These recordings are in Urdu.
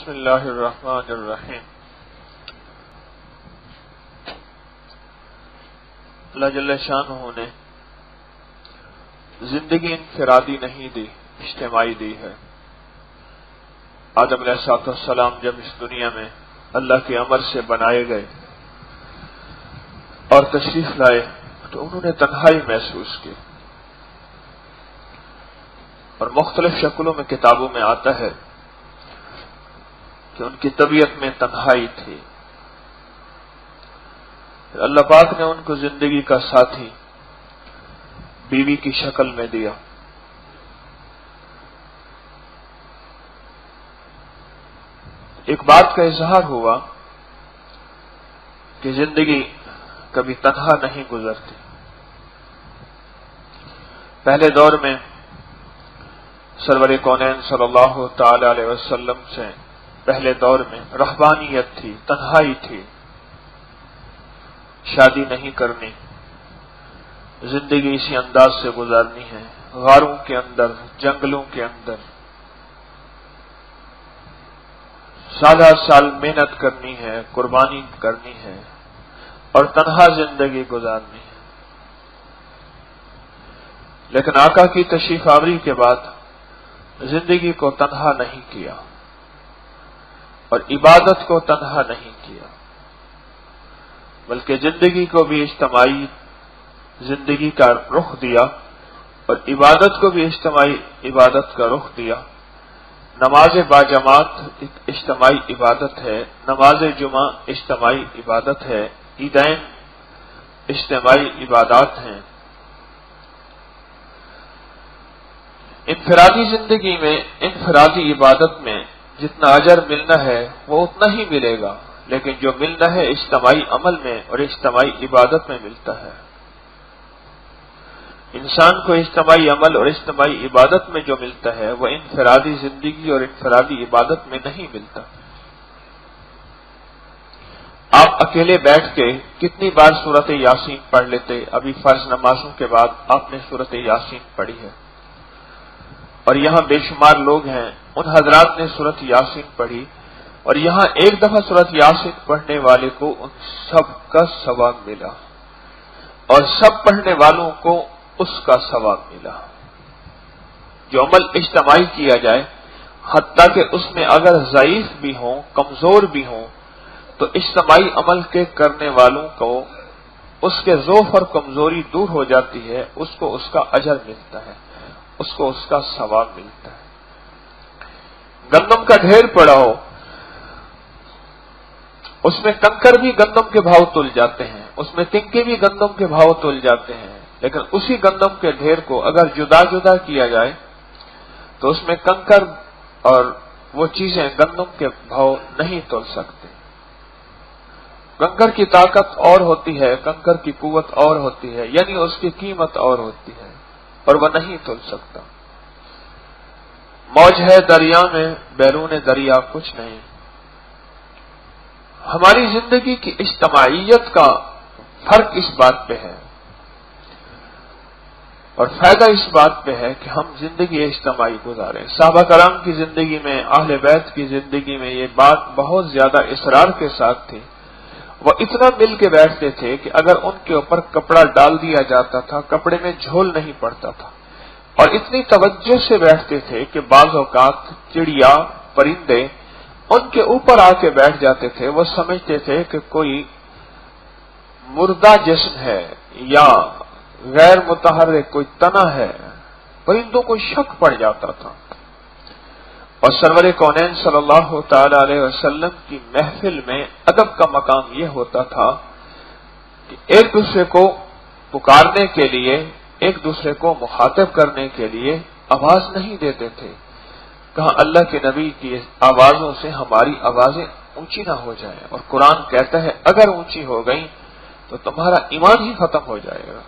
بسم اللہ الرحمن الرحیم۔ اللہ جل شانہ نے زندگی انفرادی نہیں دی، اجتماعی دی ہے۔ آدم علیہ السلام جب اس دنیا میں اللہ کے امر سے بنائے گئے اور تشریف لائے تو انہوں نے تنہائی محسوس کی، اور مختلف شکلوں میں کتابوں میں آتا ہے کہ ان کی طبیعت میں تنہائی تھی۔ اللہ پاک نے ان کو زندگی کا ساتھی بیوی کی شکل میں دیا۔ ایک بات کا اظہار ہوا کہ زندگی کبھی تنہا نہیں گزرتی۔ پہلے دور میں سرور کونین صلی اللہ تعالی علیہ وسلم سے پہلے دور میں رہبانیت تھی، تنہائی تھی، شادی نہیں کرنی، زندگی اسی انداز سے گزارنی ہے، غاروں کے اندر، جنگلوں کے اندر سال محنت کرنی ہے، قربانی کرنی ہے اور تنہا زندگی گزارنی ہے۔ لیکن آقا کی تشریف آوری کے بعد زندگی کو تنہا نہیں کیا اور عبادت کو تنہا نہیں کیا، بلکہ زندگی کو بھی اجتماعی زندگی کا رخ دیا اور عبادت کو بھی اجتماعی عبادت کا رخ دیا۔ نماز باجماعت ایک اجتماعی عبادت ہے، نماز جمعہ اجتماعی عبادت ہے، عیدین اجتماعی عبادات ہیں۔ انفرادی زندگی میں، انفرادی عبادت میں جتنا اجر ملنا ہے وہ اتنا ہی ملے گا، لیکن جو ملنا ہے اجتماعی عمل میں اور اجتماعی عبادت میں ملتا ہے۔ انسان کو اجتماعی عمل اور اجتماعی عبادت میں جو ملتا ہے وہ انفرادی زندگی اور انفرادی عبادت میں نہیں ملتا۔ آپ اکیلے بیٹھ کے کتنی بار سورۃ یاسین پڑھ لیتے؟ ابھی فرض نمازوں کے بعد آپ نے سورۃ یاسین پڑھی ہے، اور یہاں بے شمار لوگ ہیں، ان حضرات نے سورۃ یاسین پڑھی، اور یہاں ایک دفعہ سورۃ یاسین پڑھنے والے کو ان سب کا ثواب ملا، اور سب پڑھنے والوں کو اس کا ثواب ملا۔ جو عمل اجتماعی کیا جائے، حتیٰ کہ اس میں اگر ضعیف بھی ہوں، کمزور بھی ہوں، تو اجتماعی عمل کے کرنے والوں کو اس کے ضعف اور کمزوری دور ہو جاتی ہے، اس کو اس کا اجر ملتا ہے، اس کو اس کا ثواب ملتا ہے۔ گندم کا ڈھیر پڑا ہو، اس میں کنکر بھی گندم کے بھاؤ تل جاتے ہیں، اس میں تنکے بھی گندم کے بھاؤ تل جاتے ہیں، لیکن اسی گندم کے ڈھیر کو اگر جدا جدا کیا جائے تو اس میں کنکر اور وہ چیزیں گندم کے بھاؤ نہیں تل سکتے۔ کنکر کی طاقت اور ہوتی ہے، کنکر کی قوت اور ہوتی ہے، یعنی اس کی قیمت اور ہوتی ہے، اور وہ نہیں تل سکتا۔ موج ہے دریا میں، بیرون دریا کچھ نہیں۔ ہماری زندگی کی اجتماعیت کا فرق اس بات پہ ہے، اور فائدہ اس بات پہ ہے کہ ہم زندگی اجتماعی گزاریں۔ صحابہ کرام کی زندگی میں، اہل بیت کی زندگی میں یہ بات بہت زیادہ اصرار کے ساتھ تھی۔ وہ اتنا مل کے بیٹھتے تھے کہ اگر ان کے اوپر کپڑا ڈال دیا جاتا تھا، کپڑے میں جھول نہیں پڑتا تھا، اور اتنی توجہ سے بیٹھتے تھے کہ بعض اوقات چڑیا، پرندے ان کے اوپر آ کے بیٹھ جاتے تھے۔ وہ سمجھتے تھے کہ کوئی مردہ جسم ہے یا غیر متحرک کوئی تنا ہے، پرندوں کو شک پڑ جاتا تھا۔ اور سرور کونین صلی اللہ تعالی علیہ وسلم کی محفل میں ادب کا مقام یہ ہوتا تھا کہ ایک دوسرے کو پکارنے کے لیے، ایک دوسرے کو مخاطب کرنے کے لیے آواز نہیں دیتے تھے۔ کہاں اللہ کے نبی کی آوازوں سے ہماری آوازیں اونچی نہ ہو جائیں، اور قرآن کہتا ہے اگر اونچی ہو گئیں تو تمہارا ایمان ہی ختم ہو جائے گا۔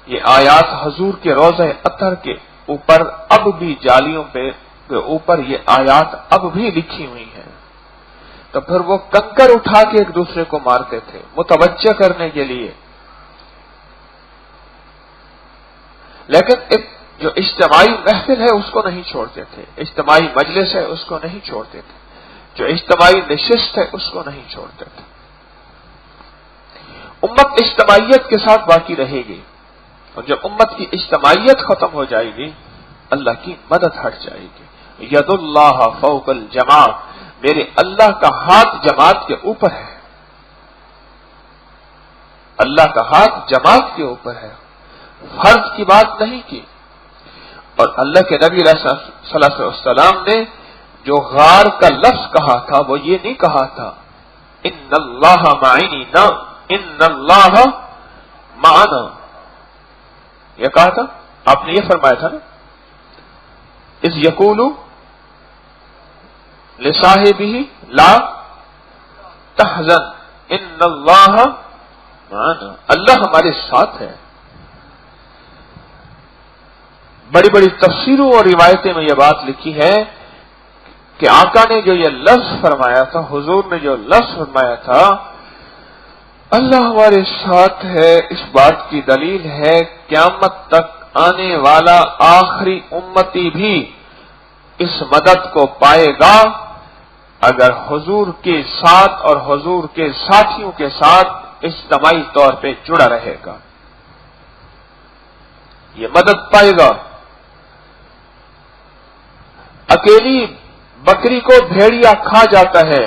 یہ آیات حضور کے روضہ اطہر کے اوپر اب بھی جالیوں پہ اوپر یہ آیات اب بھی لکھی ہوئی ہیں۔ تو پھر وہ کنکر اٹھا کے ایک دوسرے کو مارتے تھے متوجہ کرنے کے لیے، لیکن ایک جو اجتماعی محفل ہے اس کو نہیں چھوڑتے تھے، اجتماعی مجلس ہے اس کو نہیں چھوڑتے تھے۔ جو اجتماعی نشست ہے اس کو نہیں چھوڑتے تھے. امت اجتماعیت کے ساتھ باقی رہے گی، اور جب امت کی اجتماعیت ختم ہو جائے گی اللہ کی مدد ہٹ جائے گی. ید اللہ فوق الجماعت، میرے اللہ کا ہاتھ جماعت کے اوپر ہے. اللہ کا ہاتھ جماعت کے اوپر ہے، فرض کی بات نہیں کی. اور اللہ کے نبی صلی اللہ علیہ وسلم نے جو غار کا لفظ کہا تھا وہ یہ نہیں کہا تھا ان اللہ معینی، نہ ان اللہ معنا، یہ کہا تھا. آپ نے یہ فرمایا تھا نا اذ یقول لصاحبہ لا تحزن ان اللہ معنا، اللہ ہمارے ساتھ ہے. بڑی بڑی تفسیروں اور روایتیں میں یہ بات لکھی ہے کہ آقا نے جو یہ لفظ فرمایا تھا، حضور نے جو لفظ فرمایا تھا اللہ ہمارے ساتھ ہے، اس بات کی دلیل ہے قیامت تک آنے والا آخری امتی بھی اس مدد کو پائے گا اگر حضور کے ساتھ اور حضور کے ساتھیوں کے ساتھ اجتماعی طور پہ جڑا رہے گا. یہ مدد پائے گا. اکیلی بکری کو بھیڑیا کھا جاتا ہے،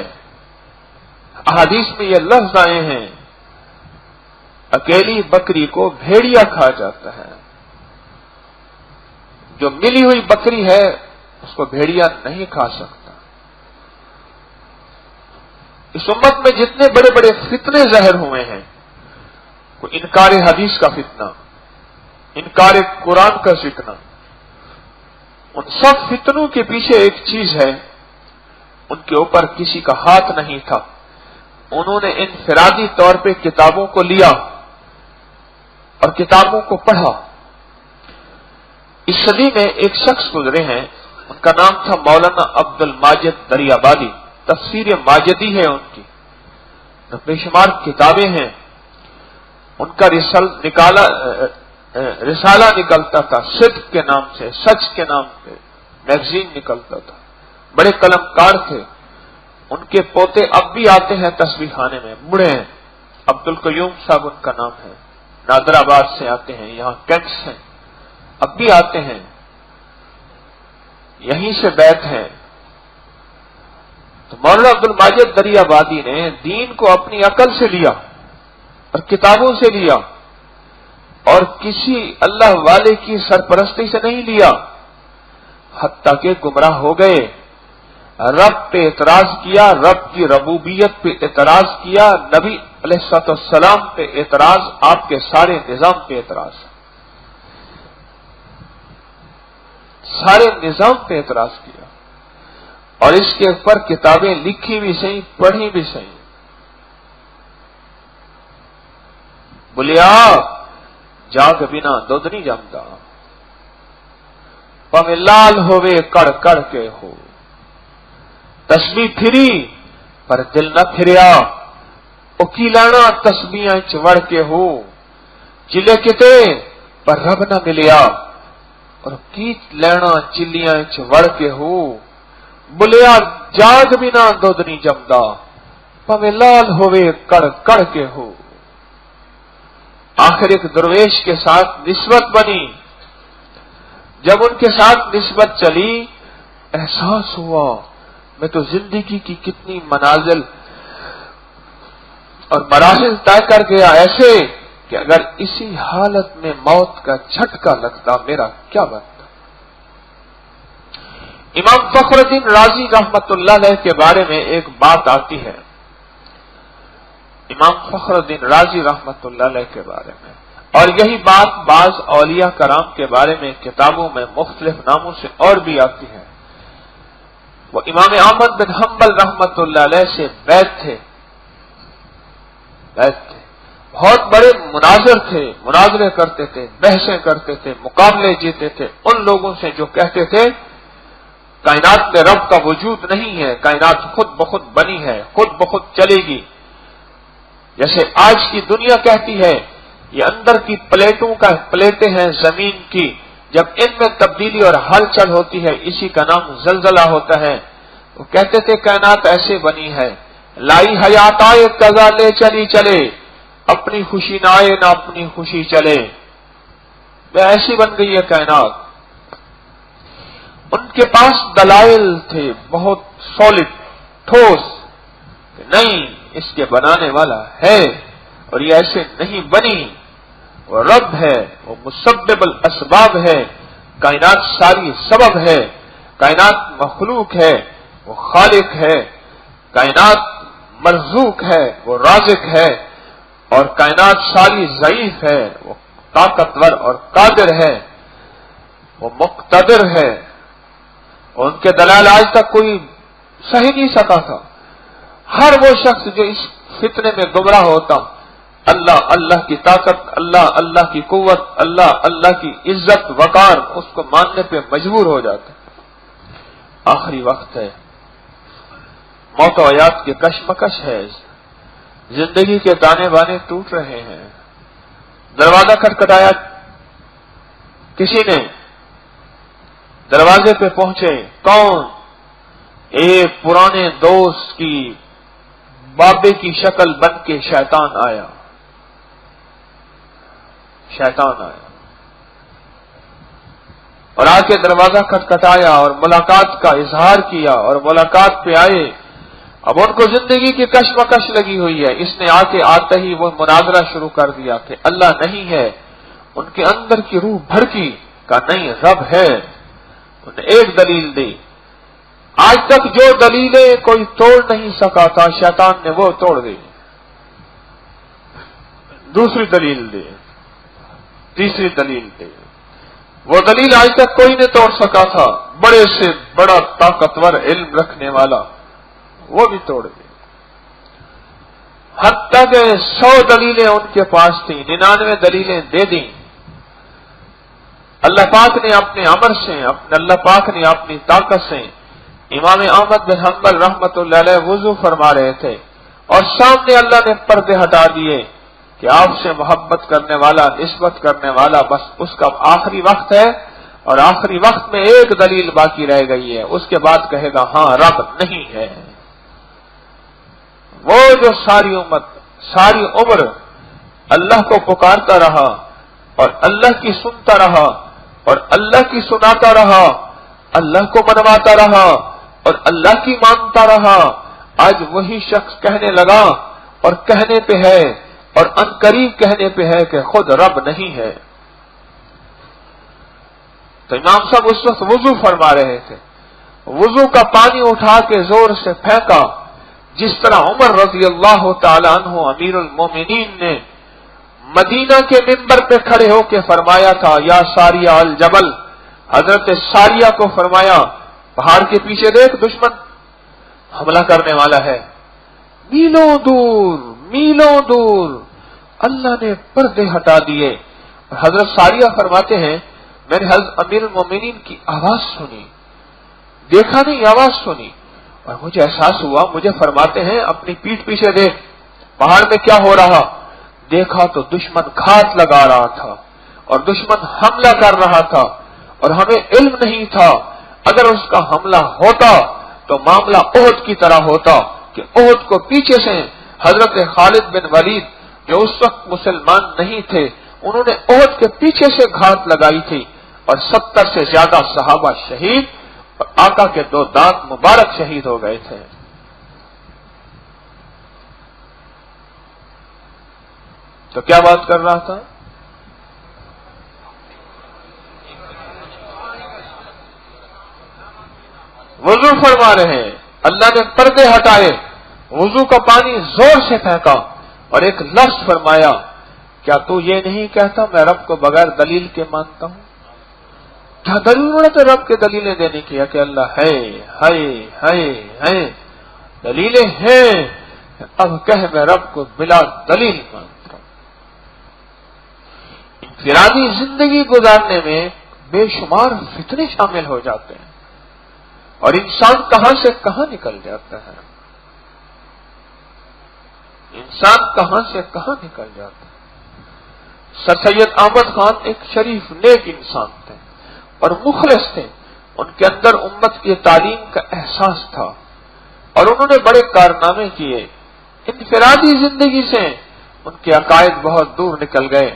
احادیث میں یہ لفظ آئے ہیں اکیلی بکری کو بھیڑیا کھا جاتا ہے. جو ملی ہوئی بکری ہے اس کو بھیڑیا نہیں کھا سکتا. اس امت میں جتنے بڑے بڑے فتنے ظاہر ہوئے ہیں، کوئی انکار حدیث کا فتنہ، انکار قرآن کا فتنہ، ان سب فتنوں کے پیچھے ایک چیز ہے، ان کے اوپر کسی کا ہاتھ نہیں تھا. انہوں نے انفرادی طور پہ کتابوں کو لیا اور کتابوں کو پڑھا. اس صدی میں ایک شخص گزرے ہیں، ان کا نام تھا مولانا عبد الماجد دریابادی. تفسیر ماجدی ہے ان کی، بے شمار کتابیں ہیں. ان کا رسالہ نکلتا تھا صدق کے نام سے، سچ کے نام سے میگزین نکلتا تھا. بڑے قلم کار تھے. ان کے پوتے اب بھی آتے ہیں تسبیح خانے میں، بوڑھے ہیں. عبد القیوم صاحب ان کا نام ہے، نادر آباد سے آتے ہیں، یہاں کینٹس ہیں، اب بھی آتے ہیں، یہیں سے بیت ہیں. تو مولانا عبد الماجد دریابادی نے دین کو اپنی عقل سے لیا اور کتابوں سے لیا اور کسی اللہ والے کی سرپرستی سے نہیں لیا، حتیٰ کہ گمراہ ہو گئے. رب پہ اعتراض کیا، رب کی ربوبیت پہ اعتراض کیا، نبی علیہ السلام پہ اعتراض، آپ کے سارے نظام پہ اعتراض، سارے نظام پہ اعتراض کیا. اور اس کے اوپر کتابیں لکھی بھی صحیح، پڑھی بھی صحیح. بولیا جاگ بنا دودھ نہیں جمتا، پم لال ہوئے کڑ کڑ کے ہو. تسبیح پھری پر دل نہ پھریا، اکی لانا تسبیحاں چوڑ کے ہو. چلے کتے پر رب نہ ملیا، اور کیت لینا چلیاں چوڑ کے ہو. بولیا جاگ بنا دودھ نہیں جمدا، پم لال ہوئے کڑ کڑ کے ہو. آخر ایک درویش کے ساتھ نسبت بنی. جب ان کے ساتھ نسبت چلی احساس ہوا میں تو زندگی کی کتنی منازل اور مراحل طے کر گیا ایسے کہ اگر اسی حالت میں موت کا جھٹکا لگتا میرا کیا بنتا. امام فخر الدین رازی رحمت اللہ علیہ کے بارے میں ایک بات آتی ہے. امام فخر الدین رازی رحمت اللہ علیہ کے بارے میں، اور یہی بات بعض اولیاء کرام کے بارے میں کتابوں میں مختلف ناموں سے اور بھی آتی ہے. وہ امام احمد بن حنبل رحمت اللہ علیہ سے بیعت تھے، بہت بڑے مناظر تھے، مناظرے کرتے تھے، بحثیں کرتے تھے، مقابلے جیتے تھے ان لوگوں سے جو کہتے تھے کائنات میں رب کا وجود نہیں ہے، کائنات خود بخود بنی ہے، خود بخود چلے گی. جیسے آج کی دنیا کہتی ہے یہ اندر کی پلیٹیں ہیں زمین کی، جب ان میں تبدیلی اور ہلچل ہوتی ہے اسی کا نام زلزلہ ہوتا ہے. وہ کہتے تھے کائنات ایسے بنی ہے، لائی حیات آئے قضا لے چلی چلے، اپنی خوشی نہ آئے نہ اپنی خوشی چلے، ایسی بن گئی ہے کائنات۔ ان کے پاس دلائل تھے بہت سالڈ، ٹھوس، کہ نہیں اس کے بنانے والا ہے اور یہ ایسے نہیں بنی، وہ رب ہے، وہ مسبب الاسباب ہے، کائنات ساری سبب ہے، کائنات مخلوق ہے، وہ خالق ہے، کائنات مرزوق ہے، وہ رازق ہے، اور کائنات ساری ضعیف ہے، وہ طاقتور اور قادر ہے، وہ مقتدر ہے، اور ان کے دلائل آج تک کوئی سہی نہیں سکا تھا۔ ہر وہ شخص جو اس فتنے میں گمراہ ہوتا، اللہ اللہ کی طاقت، اللہ اللہ کی قوت، اللہ اللہ کی عزت وقار، اس کو ماننے پہ مجبور ہو جاتا۔ آخری وقت ہے، موت و حیات کی کشمکش ہے، زندگی کے تانے بانے ٹوٹ رہے ہیں۔ دروازہ کھٹکھٹایا، کسی نے دروازے پہ پہنچے، کون؟ ایک پرانے دوست کی بابے کی شکل بن کے شیطان آیا، شیطان آیا اور آ کے دروازہ کھٹکھٹایا اور ملاقات کا اظہار کیا، اور ملاقات پہ آئے۔ اب ان کو زندگی کی کشمکش لگی ہوئی ہے، اس نے آ کے آتے ہی وہ مناظرہ شروع کر دیا کہ اللہ نہیں ہے۔ ان کے اندر کی روح بھڑکی، کہا نہیں رب ہے۔ انہوں نے ایک دلیل دی، آج تک جو دلیلیں کوئی توڑ نہیں سکا تھا، شیطان نے وہ توڑ دی۔ دوسری دلیل دی، تیسری دلیل دی، وہ دلیل آج تک کوئی نہیں توڑ سکا تھا، بڑے سے بڑا طاقتور علم رکھنے والا، وہ بھی توڑ دی۔ حتیٰ کہ 100 دلیلیں ان کے پاس تھیں، 99 دلیلیں دے دیں۔ اللہ پاک نے اپنے امر سے، اللہ پاک نے اپنی طاقت سے، امام احمد بن حنبل رحمۃ اللہ علیہ وضو فرما رہے تھے اور سامنے اللہ نے پردے ہٹا دیے کہ آپ سے محبت کرنے والا، نسبت کرنے والا، بس اس کا آخری وقت ہے، اور آخری وقت میں ایک دلیل باقی رہ گئی ہے، اس کے بعد کہے گا ہاں رب نہیں ہے۔ وہ جو ساری امت، ساری عمر اللہ کو پکارتا رہا اور اللہ کی سنتا رہا اور اللہ کی سناتا رہا، اللہ کو منواتا رہا اور اللہ کی مانتا رہا، آج وہی شخص کہنے لگا اور کہنے پہ ہے اور عنقریب کہنے پہ ہے کہ خود رب نہیں ہے۔ تو امام صاحب اس وقت وضو فرما رہے تھے، وضو کا پانی اٹھا کے زور سے پھینکا، جس طرح عمر رضی اللہ تعالی عنہ امیر المومنین نے مدینہ کے منبر پہ کھڑے ہو کے فرمایا تھا، یا ساریہ الجبل، حضرت ساریہ کو فرمایا پہاڑ کے پیچھے دیکھ دشمن حملہ کرنے والا ہے، میلوں دور میلوں دور۔ اللہ نے پردے ہٹا دیے اور حضرت ساریہ فرماتے ہیں میں نے حضرت امیر المومنین کی آواز سنی، دیکھا نہیں آواز سنی، اور مجھے احساس ہوا، مجھے فرماتے ہیں اپنی پیٹھ پیچھے دیکھ پہاڑ میں کیا ہو رہا، دیکھا تو دشمن گھات لگا رہا تھا اور دشمن حملہ کر رہا تھا، اور ہمیں علم نہیں تھا، اگر اس کا حملہ ہوتا تو معاملہ احد کی طرح ہوتا کہ احد کو پیچھے سے حضرت خالد بن ولید جو اس وقت مسلمان نہیں تھے، انہوں نے احد کے پیچھے سے گھات لگائی تھی اور 70 سے زیادہ صحابہ شہید اور آقا کے 2 دانت مبارک شہید ہو گئے تھے۔ تو کیا بات کر رہا تھا؟ وضو فرما رہے ہیں، اللہ نے پردے ہٹائے، وضو کا پانی زور سے پھینکا اور ایک لفظ فرمایا، کیا تو یہ نہیں کہتا میں رب کو بغیر دلیل کے مانتا ہوں؟ کیا ضرورت ہے رب کے دلیلیں دینے کی کہ اللہ ہے دلیلیں ہیں، اب کہہ میں رب کو بلا دلیل مانتا ہوں۔ انفرادی زندگی گزارنے میں بے شمار فتنے شامل ہو جاتے ہیں اور انسان کہاں سے کہاں نکل جاتا ہے، انسان کہاں سے کہاں نکل جاتا ہے۔ سر سید احمد خان ایک شریف نیک انسان تھے اور مخلص تھے، ان کے اندر امت کی تعلیم کا احساس تھا، اور انہوں نے بڑے کارنامے کیے. انفرادی زندگی سے ان کے عقائد بہت دور نکل گئے.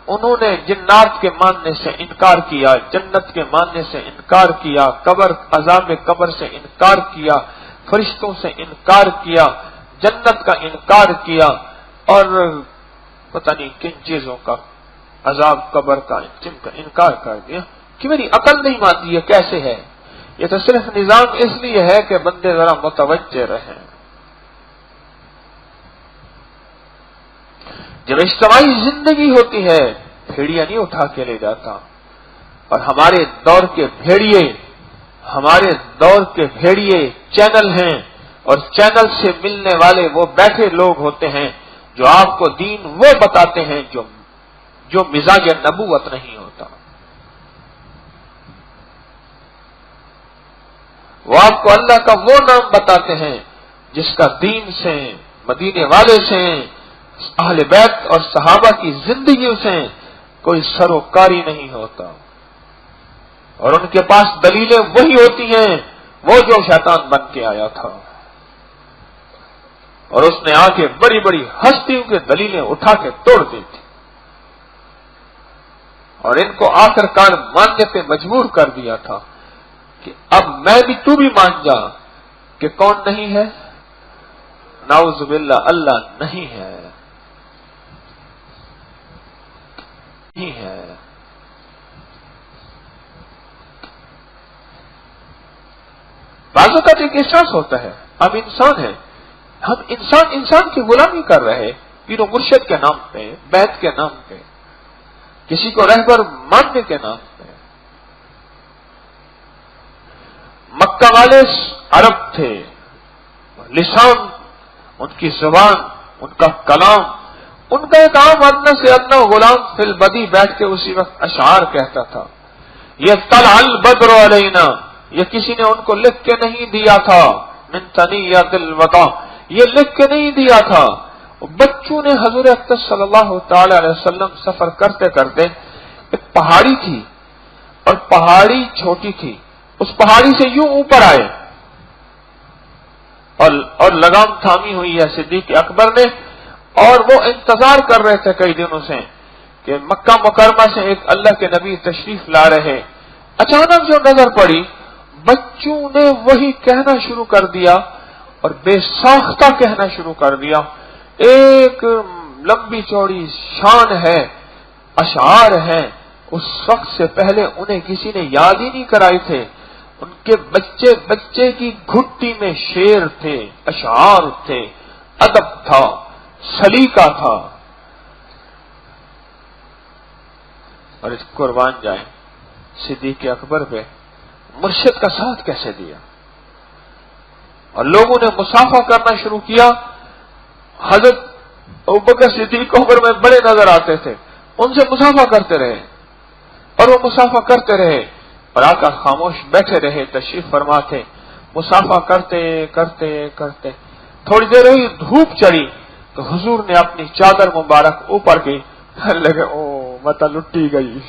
انہوں نے جنات کے ماننے سے انکار کیا، جنت کے ماننے سے انکار کیا، عذاب قبر سے انکار کیا، فرشتوں سے انکار کیا، جنت کا انکار کیا، اور پتہ نہیں کن چیزوں کا، عذاب قبر کا انکار کر دیا کہ میری عقل نہیں مانتی یہ کیسے ہے. یہ تو صرف نظام اس لیے ہے کہ بندے ذرا متوجہ رہیں. جب اجتماعی زندگی ہوتی ہے بھیڑیا نہیں اٹھا کے لے جاتا. اور ہمارے دور کے بھیڑیے چینل ہیں، اور چینل سے ملنے والے وہ بیٹھے لوگ ہوتے ہیں جو آپ کو دین وہ بتاتے ہیں جو مزاج نبوت نہیں ہوتا. وہ آپ کو اللہ کا وہ نام بتاتے ہیں جس کا دین سے، مدینے والے سے، اہل بیت اور صحابہ کی زندگیوں سے کوئی سروکاری نہیں ہوتا. اور ان کے پاس دلیلیں وہی ہوتی ہیں وہ جو شیطان بن کے آیا تھا، اور اس نے آ کے بڑی بڑی ہستیوں کے دلیلیں اٹھا کے توڑ دی تھی، اور ان کو آخر کار ماننے پہ مجبور کر دیا تھا کہ اب میں بھی تو بھی مان جا کہ کون نہیں ہے، نعوذ باللہ اللہ نہیں ہے. بعضوں کا ایک احساس ہوتا ہے اب انسان ہے، ہم انسان کی غلامی کر رہے، پیر و مرشد کے نام پہ، بیت کے نام پہ، کسی کو رہبر ماننے کے نام پہ. مکہ والے عرب تھے، لسان، ان کی زبان، ان کا کلام، ان کا ایک عام ادنا سے ادنا غلام فی البدی بیٹھ کے اسی وقت اشعار کہتا تھا. یہ طلع البدر علینا، یہ کسی نے ان کو لکھ کے نہیں دیا تھا، من ثنیۃ الوداع، یہ لکھ کے نہیں دیا تھا. بچوں نے حضور اقدس صلی اللہ تعالی علیہ وسلم سفر کرتے کرتے ایک پہاڑی تھی، اور پہاڑی چھوٹی تھی، اس پہاڑی سے یوں اوپر آئے، اور لگام تھامی ہوئی ہے صدیق اکبر نے، اور وہ انتظار کر رہے تھے کئی دنوں سے کہ مکہ مکرمہ سے ایک اللہ کے نبی تشریف لا رہے. اچانک جو نظر پڑی، بچوں نے وہی کہنا شروع کر دیا، اور بے ساختہ کہنا شروع کر دیا. ایک لمبی چوڑی شان ہے، اشعار ہیں، اس وقت سے پہلے انہیں کسی نے یاد ہی نہیں کرائے تھے. ان کے بچے کی گھٹی میں شعر تھے، اشعار تھے، ادب تھا، سلیقہ تھا. اور اس قربان جائیں صدیق اکبر پہ مرشد کا ساتھ کیسے دیا. اور لوگوں نے مسافہ کرنا شروع کیا. حضرت ابوبکر صدیق عمر میں بڑے نظر آتے تھے، ان سے مسافہ کرتے رہے، اور وہ مسافہ کرتے رہے، اور آقا خاموش بیٹھے رہے، تشریف فرما تھے. مسافہ کرتے کرتے کرتے تھوڑی دیر ہوئی، دھوپ چڑھی تو حضور نے اپنی چادر مبارک اوپر کی، لگے او متا لٹی گئی.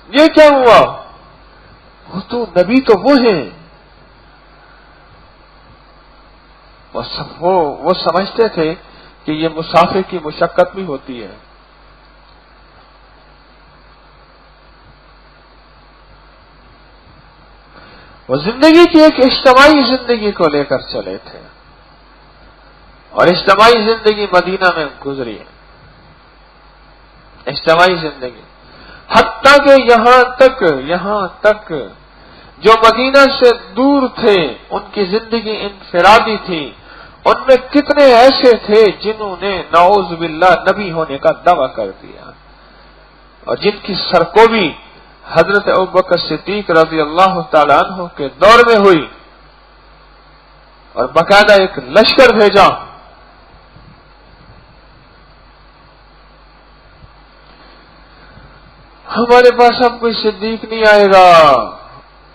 یہ کیا ہوا؟ وہ تو نبی تو وہ ہیں. وہ سمجھتے تھے کہ یہ مسافر کی مشقت بھی ہوتی ہے. وہ زندگی کی ایک اجتماعی زندگی کو لے کر چلے تھے، اور اجتماعی زندگی مدینہ میں گزری ہے. اجتماعی زندگی، حتیٰ کہ یہاں تک جو مدینہ سے دور تھے ان کی زندگی انفرادی تھی. ان میں کتنے ایسے تھے جنہوں نے نعوذ باللہ نبی ہونے کا دعویٰ کر دیا، اور جن کی سرکوبی حضرت ابوبکر صدیق رضی اللہ تعالیٰ عنہ کے دور میں ہوئی، اور باقاعدہ ایک لشکر بھیجا. ہمارے پاس اب کوئی صدیق نہیں آئے گا،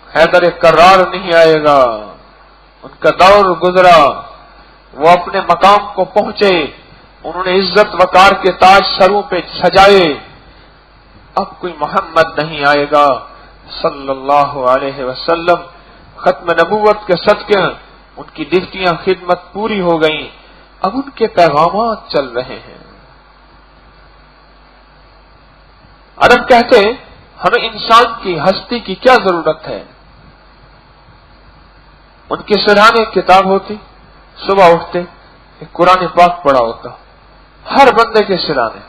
حیدر کرار نہیں آئے گا. ان کا دور گزرا، وہ اپنے مقام کو پہنچے، انہوں نے عزت وقار کے تاج سروں پہ سجائے. اب کوئی محمد نہیں آئے گا صلی اللہ علیہ وسلم. ختم نبوت کے صدقے ان کی ڈیوٹیاں خدمت پوری ہو گئیں، اب ان کے پیغامات چل رہے ہیں۔ عرب کہتے ہمیں انسان کی ہستی کی کیا ضرورت ہے؟ ان کے سرانے کتاب ہوتی، صبح اٹھتے ایک قرآن پاک پڑھا ہوتا ہر بندے کے سرانے،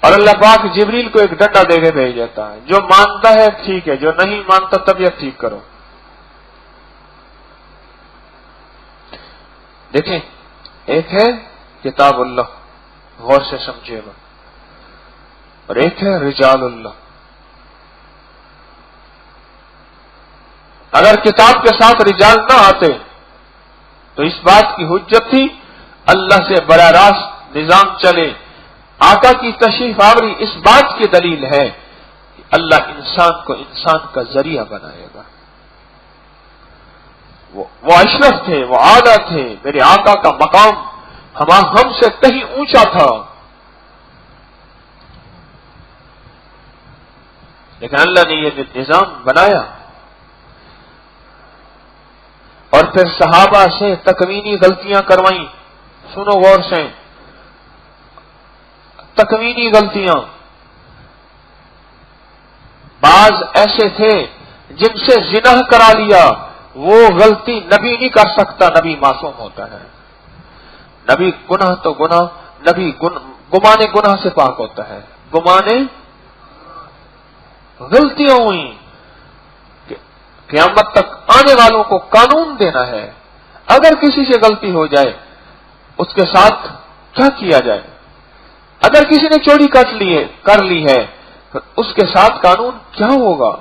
اور اللہ پاک جبریل کو ایک ڈنڈا دے کے بھیج دیتا ہے، جو مانتا ہے ٹھیک ہے، جو نہیں مانتا طبیعت ٹھیک کرو۔ دیکھیں، ایک ہے کتاب اللہ، غور سے سمجھے گا، اور ایک ہے رجال اللہ۔ اگر کتاب کے ساتھ رجال نہ آتے تو اس بات کی حجت تھی اللہ سے براہ راست نظام چلے۔ آقا کی تشریف آوری اس بات کی دلیل ہے کہ اللہ انسان کو انسان کا ذریعہ بنائے گا۔ وہ اشرف تھے، وہ اعلیٰ تھے، میرے آقا کا مقام ہم سے کہیں اونچا تھا، لیکن اللہ نے یہ نظام بنایا اور پھر صحابہ سے تکوینی غلطیاں کروائیں۔ سنو غور سے، تکوینی غلطیاں۔ بعض ایسے تھے جن سے زنا کرا لیا، وہ غلطی نبی نہیں کر سکتا، نبی معصوم ہوتا ہے۔ نبی گناہ تو گناہ، نبی گمانے گناہ سے پاک ہوتا ہے، گمانے غلطیاں ہوئیں، قیامت تک آنے والوں کو قانون دینا ہے۔ اگر کسی سے غلطی ہو جائے اس کے ساتھ کیا کیا جائے؟ اگر کسی نے چوری کر لی ہے تو اس کے ساتھ قانون کیا ہوگا؟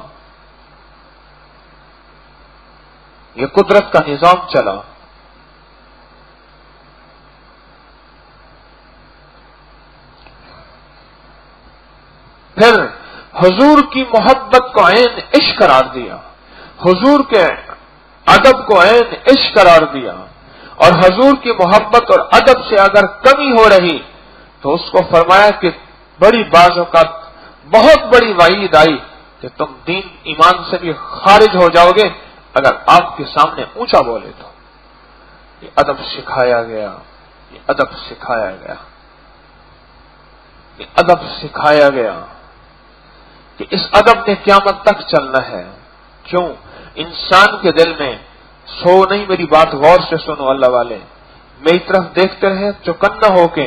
یہ قدرت کا نظام چلا۔ پھر حضور کی محبت کو عین عشق قرار دیا، حضور کے ادب کو عین عشق قرار دیا، اور حضور کی محبت اور ادب سے اگر کمی ہو رہی تو اس کو فرمایا کہ بڑی بعض اوقات بہت بڑی وعید آئی کہ تم دین ایمان سے بھی خارج ہو جاؤ گے اگر آپ کے سامنے اونچا بولے تو۔ یہ ادب سکھایا گیا، یہ ادب سکھایا گیا، یہ ادب سکھایا گیا کہ اس ادب نے قیامت تک چلنا ہے۔ کیوں؟ انسان کے دل میں سو نہیں، میری بات غور سے سنو اللہ والے، میری طرف دیکھتے رہے چوکنا ہو کے،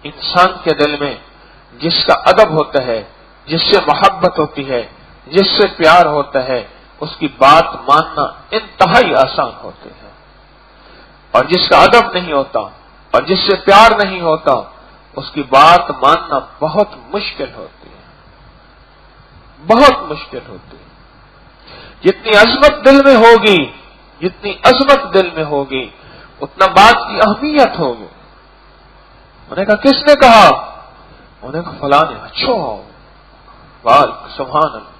انسان کے دل میں جس کا ادب ہوتا ہے، جس سے محبت ہوتی ہے، جس سے پیار ہوتا ہے، اس کی بات ماننا انتہائی آسان ہوتے ہیں، اور جس کا ادب نہیں ہوتا اور جس سے پیار نہیں ہوتا اس کی بات ماننا بہت مشکل ہوتی ہے، بہت مشکل ہوتی ہے۔ جتنی عظمت دل میں ہوگی، جتنی عظمت دل میں ہوگی اتنا بات کی اہمیت ہوگی۔ انہوں نے کہا کس نے کہا؟ انہوں نے کہا فلاں نے۔ اچھا، سبحان اللہ۔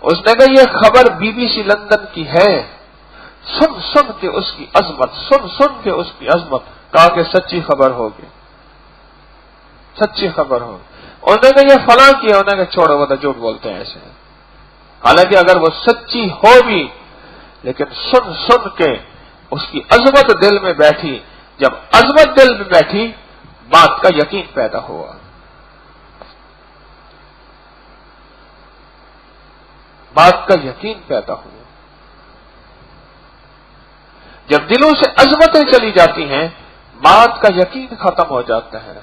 اس نے کہا یہ خبر BBC لندن کی ہے، سن کے اس کی عظمت، سن کے اس کی عظمت۔ کہا کہ سچی خبر ہوگی، سچی خبر ہوگی۔ انہوں نے کہا یہ فلاں کی ہے۔ انہوں نے کہا چھوڑو، وہ تو جھوٹ بولتے ہیں ایسے۔ حالانکہ اگر وہ سچی ہو بھی، لیکن سن کے اس کی عظمت دل میں بیٹھی، جب عظمت دل میں بیٹھی بات کا یقین پیدا ہوا۔ بات کا یقین پیدا ہوا۔ جب دلوں سے عظمتیں چلی جاتی ہیں بات کا یقین ختم ہو جاتا ہے،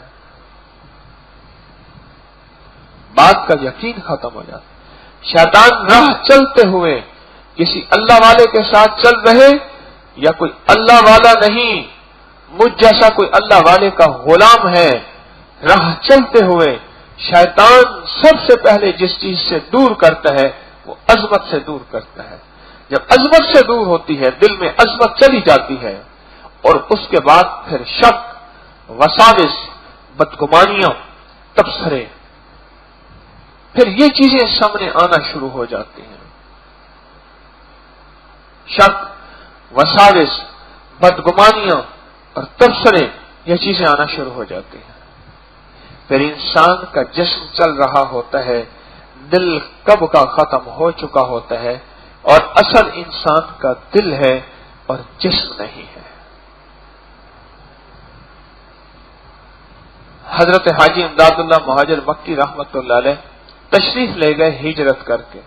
بات کا یقین ختم ہو جاتا ہے۔ شیطان راہ چلتے ہوئے کسی اللہ والے کے ساتھ چل رہے یا کوئی اللہ والا نہیں، مجھ جیسا کوئی اللہ والے کا غلام ہے، راہ چلتے ہوئے شیطان سب سے پہلے جس چیز سے دور کرتا ہے وہ عظمت سے دور کرتا ہے۔ جب عظمت سے دور ہوتی ہے دل میں عظمت چلی جاتی ہے، اور اس کے بعد پھر شک، وساوس، بدگمانیاں، تبصرے، پھر یہ چیزیں سامنے آنا شروع ہو جاتی ہیں۔ شک، وساوس، بدگمانیاں اور تبصرے، یہ چیزیں آنا شروع ہو جاتی ہیں۔ پھر انسان کا جسم چل رہا ہوتا ہے، دل کب کا ختم ہو چکا ہوتا ہے، اور اصل انسان کا دل ہے اور جسم نہیں ہے۔ حضرت حاجی امداد اللہ مہاجر مکی رحمت اللہ علیہ تشریف لے گئے ہجرت کر کے۔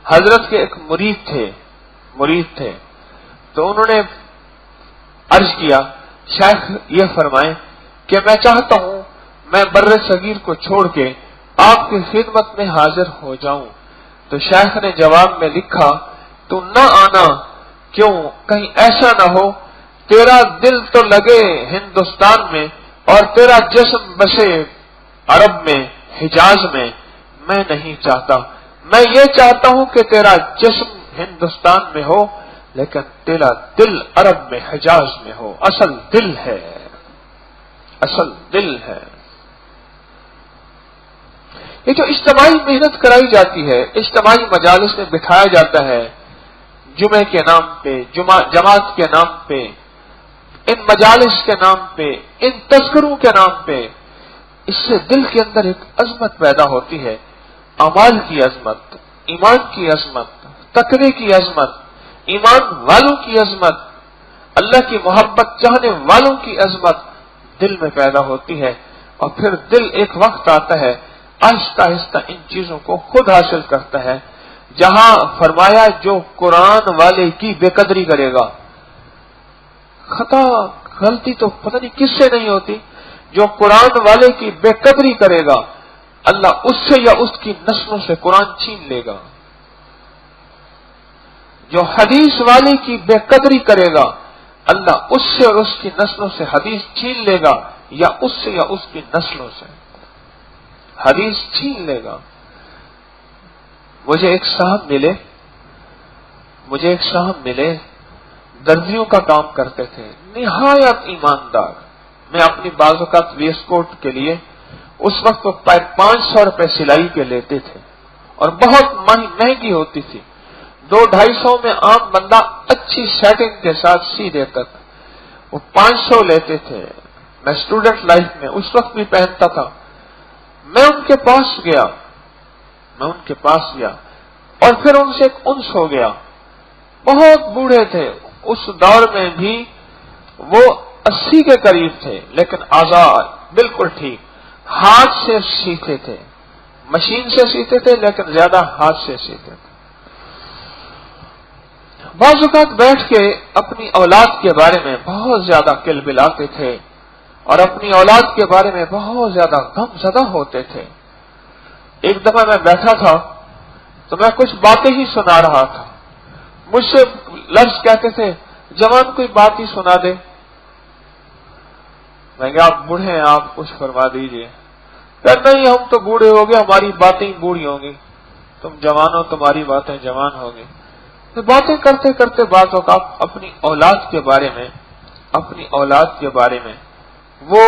حضرت کے ایک مرید تھے تو انہوں نے عرض کیا شیخ یہ فرمائیں کہ میں چاہتا ہوں میں بر صغیر کو چھوڑ کے آپ کی خدمت میں حاضر ہو جاؤں۔ تو شیخ نے جواب میں لکھا تو نہ آنا، کیوں؟ کہیں ایسا نہ ہو تیرا دل تو لگے ہندوستان میں اور تیرا جسم بسے عرب میں، حجاز میں۔ میں نہیں چاہتا، میں یہ چاہتا ہوں کہ تیرا جسم ہندوستان میں ہو لیکن تیرا دل عرب میں، حجاز میں ہو۔ اصل دل ہے، اصل دل ہے۔ یہ جو اجتماعی محنت کرائی جاتی ہے، اجتماعی مجالس میں بٹھایا جاتا ہے، جمعے کے نام پہ، جماعت کے نام پہ، ان مجالس کے نام پہ، ان تذکروں کے نام پہ، اس سے دل کے اندر ایک عظمت پیدا ہوتی ہے، اعمال کی عظمت، ایمان کی عظمت، تقوی کی عظمت، ایمان والوں کی عظمت، اللہ کی محبت چاہنے والوں کی عظمت دل میں پیدا ہوتی ہے، اور پھر دل ایک وقت آتا ہے آہستہ آہستہ ان چیزوں کو خود حاصل کرتا ہے۔ جہاں فرمایا جو قرآن والے کی بے قدری کرے گا، خطا غلطی تو پتہ نہیں کس سے نہیں ہوتی، جو قرآن والے کی بے قدری کرے گا اللہ اس سے یا اس کی نسلوں سے قرآن چھین لے گا۔ جو حدیث والے کی بے قدری کرے گا اللہ اس سے اور اس کی نسلوں سے حدیث چھین لے گا، یا اس سے یا اس کی نسلوں سے حدیث چھین لے گا۔ مجھے ایک صاحب ملے درزیوں کا کام کرتے تھے، نہایت ایماندار۔ میں اپنی بعض اوقات ویسٹ کوٹ کے لیے اس وقت 500 روپے سلائی کے لیتے تھے اور بہت مہنگی ہوتی تھی، 200-250 میں عام بندہ اچھی سیٹنگ کے ساتھ سی دیتا تھا، وہ 500 لیتے تھے۔ میں اسٹوڈنٹ لائف میں اس وقت بھی پہنتا تھا۔ میں ان کے پاس گیا اور پھر ان سے ایک انس ہو گیا۔ بہت بوڑھے تھے، اس دور میں بھی وہ 80 کے قریب تھے، لیکن آزاد، بالکل ٹھیک، ہاتھ سے سیتے تھے، مشین سے سیتے تھے لیکن زیادہ ہاتھ سے سیتے تھے۔ بعض اوقات بیٹھ کے اپنی اولاد کے بارے میں بہت زیادہ کل بلاتے تھے اور اپنی اولاد کے بارے میں بہت زیادہ غم زدہ ہوتے تھے۔ ایک دفعہ میں بیٹھا تھا تو میں کچھ باتیں ہی سنا رہا تھا، مجھ سے لفظ کہتے تھے جوان کوئی بات ہی سنا دے۔ میں کہا آپ بوڑھے ہیں، آپ کچھ فرما دیجئے۔ کہ نہیں ہم تو بوڑھے ہو گئے، ہماری باتیں ہی بوڑھی ہوں گی، تم جوان ہو تمہاری باتیں جوان ہوگی۔ تو باتیں کرتے کرتے بعض اوقات اپنی اولاد کے بارے میں وہ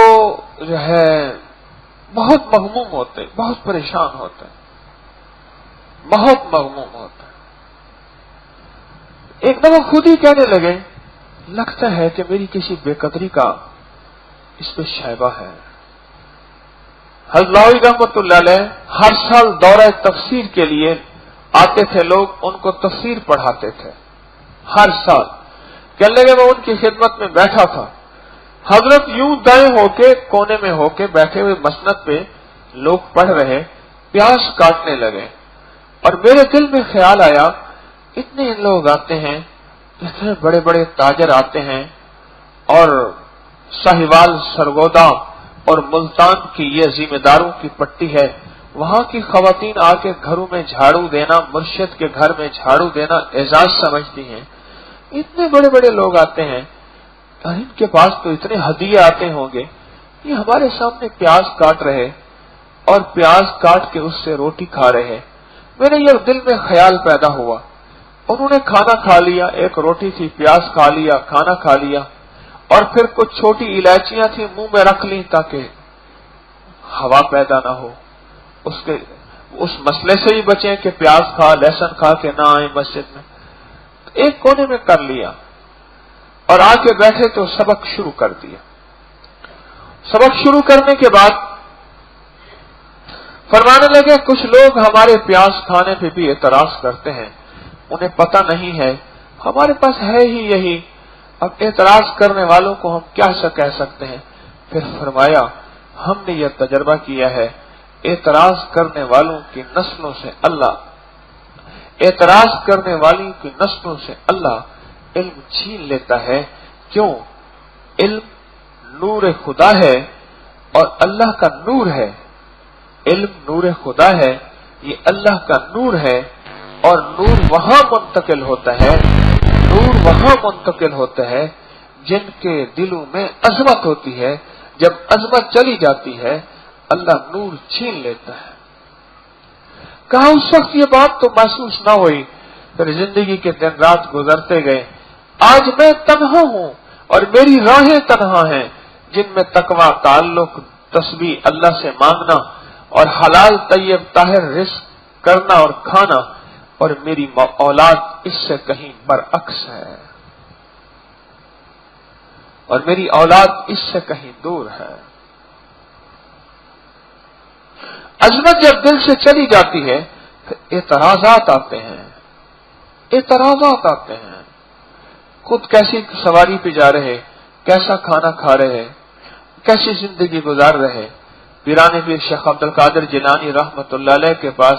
جو ہے بہت مغموم ہوتے، بہت پریشان ہوتے، بہت مغموم ہوتے۔ ایک دفعہ خود ہی کہنے لگے لگتا ہے کہ میری کسی بے قدری کا اس پہ شائبہ ہے۔ حضرت رحمت اللہ علیہ ہر سال دورہ تفسیر کے لیے آتے تھے، لوگ ان کو تفسیر پڑھاتے تھے ہر سال۔ کہنے لگے میں ان کی خدمت میں بیٹھا تھا، حضرت یوں دائیں ہو کے کونے میں ہو کے بیٹھے ہوئے مسند پہ لوگ پڑھ رہے، پیاز کاٹنے لگے، اور میرے دل میں خیال آیا اتنے لوگ آتے ہیں، اتنے بڑے بڑے تاجر آتے ہیں، اور ساہیوال، سرگودا اور ملتان کی یہ ذمہ داروں کی پٹی ہے، وہاں کی خواتین آ کے گھروں میں جھاڑو دینا، مرشد کے گھر میں جھاڑو دینا اعزاز سمجھتی ہیں۔ اتنے بڑے بڑے لوگ آتے ہیں اور ان کے پاس تو اتنے ہدیے آتے ہوں گے، یہ ہمارے سامنے پیاز کاٹ رہے اور پیاز کاٹ کے اس سے روٹی کھا رہے۔ میرے یہ دل میں خیال پیدا ہوا، انہوں نے کھانا کھا لیا، ایک روٹی تھی، پیاز کھا لیا، کھانا کھا لیا، اور پھر کچھ چھوٹی الائچیاں تھیں منہ میں رکھ لی تاکہ ہوا پیدا نہ ہو، اس مسئلے سے ہی بچیں کہ پیاز کھا، لہسن کھا کے نہ آئیں مسجد میں۔ ایک کونے میں کر لیا اور آ کے بیٹھے تو سبق شروع کر دیا۔ سبق شروع کرنے کے بعد فرمانے لگے کچھ لوگ ہمارے پیاز کھانے پہ بھی اعتراض کرتے ہیں، انہیں پتہ نہیں ہے، ہمارے پاس ہے ہی یہی، اب اعتراض کرنے والوں کو ہم کیا کہہ سکتے ہیں؟ پھر فرمایا ہم نے یہ تجربہ کیا ہے، اعتراض کرنے والوں کی نسلوں سے اللہ علم چھین لیتا ہے۔ کیوں؟ علم نور خدا ہے اور اللہ کا نور ہے۔ علم نور خدا ہے، یہ اللہ کا نور ہے، اور نور وہاں منتقل ہوتا ہے جن کے دلوں میں عظمت ہوتی ہے۔ جب عظمت چلی جاتی ہے اللہ نور چھین لیتا ہے۔ کہا اس وقت یہ بات تو محسوس نہ ہوئی، پھر زندگی کے دن رات گزرتے گئے، آج میں تنہا ہوں اور میری راہیں تنہا ہیں، جن میں تقوی، تعلق، تسبیح، اللہ سے مانگنا اور حلال طیب طاہر رزق کرنا اور کھانا، اور میری اولاد اس سے کہیں برعکس ہے، اور میری اولاد اس سے کہیں دور ہے۔ عظمت جب دل سے چلی جاتی ہے پھر اعتراضات آتے ہیں۔ خود کیسی سواری پہ جا رہے، کیسا کھانا کھا رہے، کیسی زندگی گزار رہے۔ پیران پیر شیخ عبد القادر جیلانی رحمت اللہ علیہ کے پاس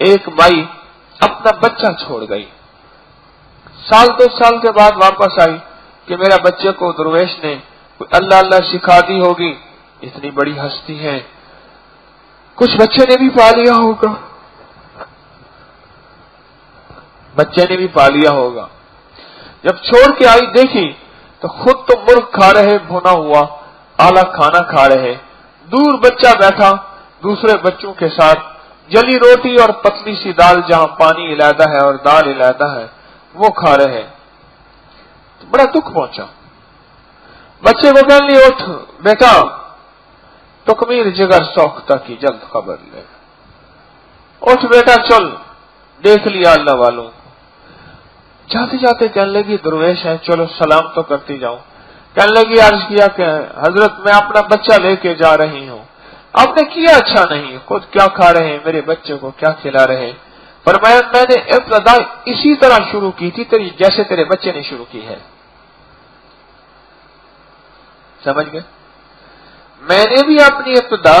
ایک مائی اپنا بچہ چھوڑ گئی، 2 سال کے بعد واپس آئی کہ میرا بچے کو درویش نے اللہ اللہ سکھا دی ہوگی، اتنی بڑی ہستی ہے، کچھ بچے نے بھی پا لیا ہوگا۔ جب چھوڑ کے آئی دیکھی تو خود تو مرغ کھا رہے، بھونا ہوا اعلی کھانا کھا رہے، دور بچہ بیٹھا دوسرے بچوں کے ساتھ جلی روٹی اور پتلی سی دال، جہاں پانی علیحدہ ہے اور دال علیحدہ ہے، وہ کھا رہے۔ تو بڑا دکھ پہنچا، بچے کو کہنے لگی اٹھ بیٹا، تکمیر جگر سوختہ کی جلد خبر لے، اٹھ بیٹا چل، دیکھ لیا اللہ والوں کو۔ جاتے جاتے کہنے لگی درویش ہے، چلو سلام تو کرتی جاؤں۔ کہنے لگی عرض کیا کہ حضرت میں اپنا بچہ لے کے جا رہی ہوں، آپ نے کیا اچھا نہیں، خود کیا کھا رہے ہیں، میرے بچے کو کیا کھلا رہے؟ فرمایا میں نے ابتدا اسی طرح شروع کی تھی جیسے تیرے بچے نے شروع کی ہے۔ سمجھ گئے؟ میں نے بھی اپنی ابتدا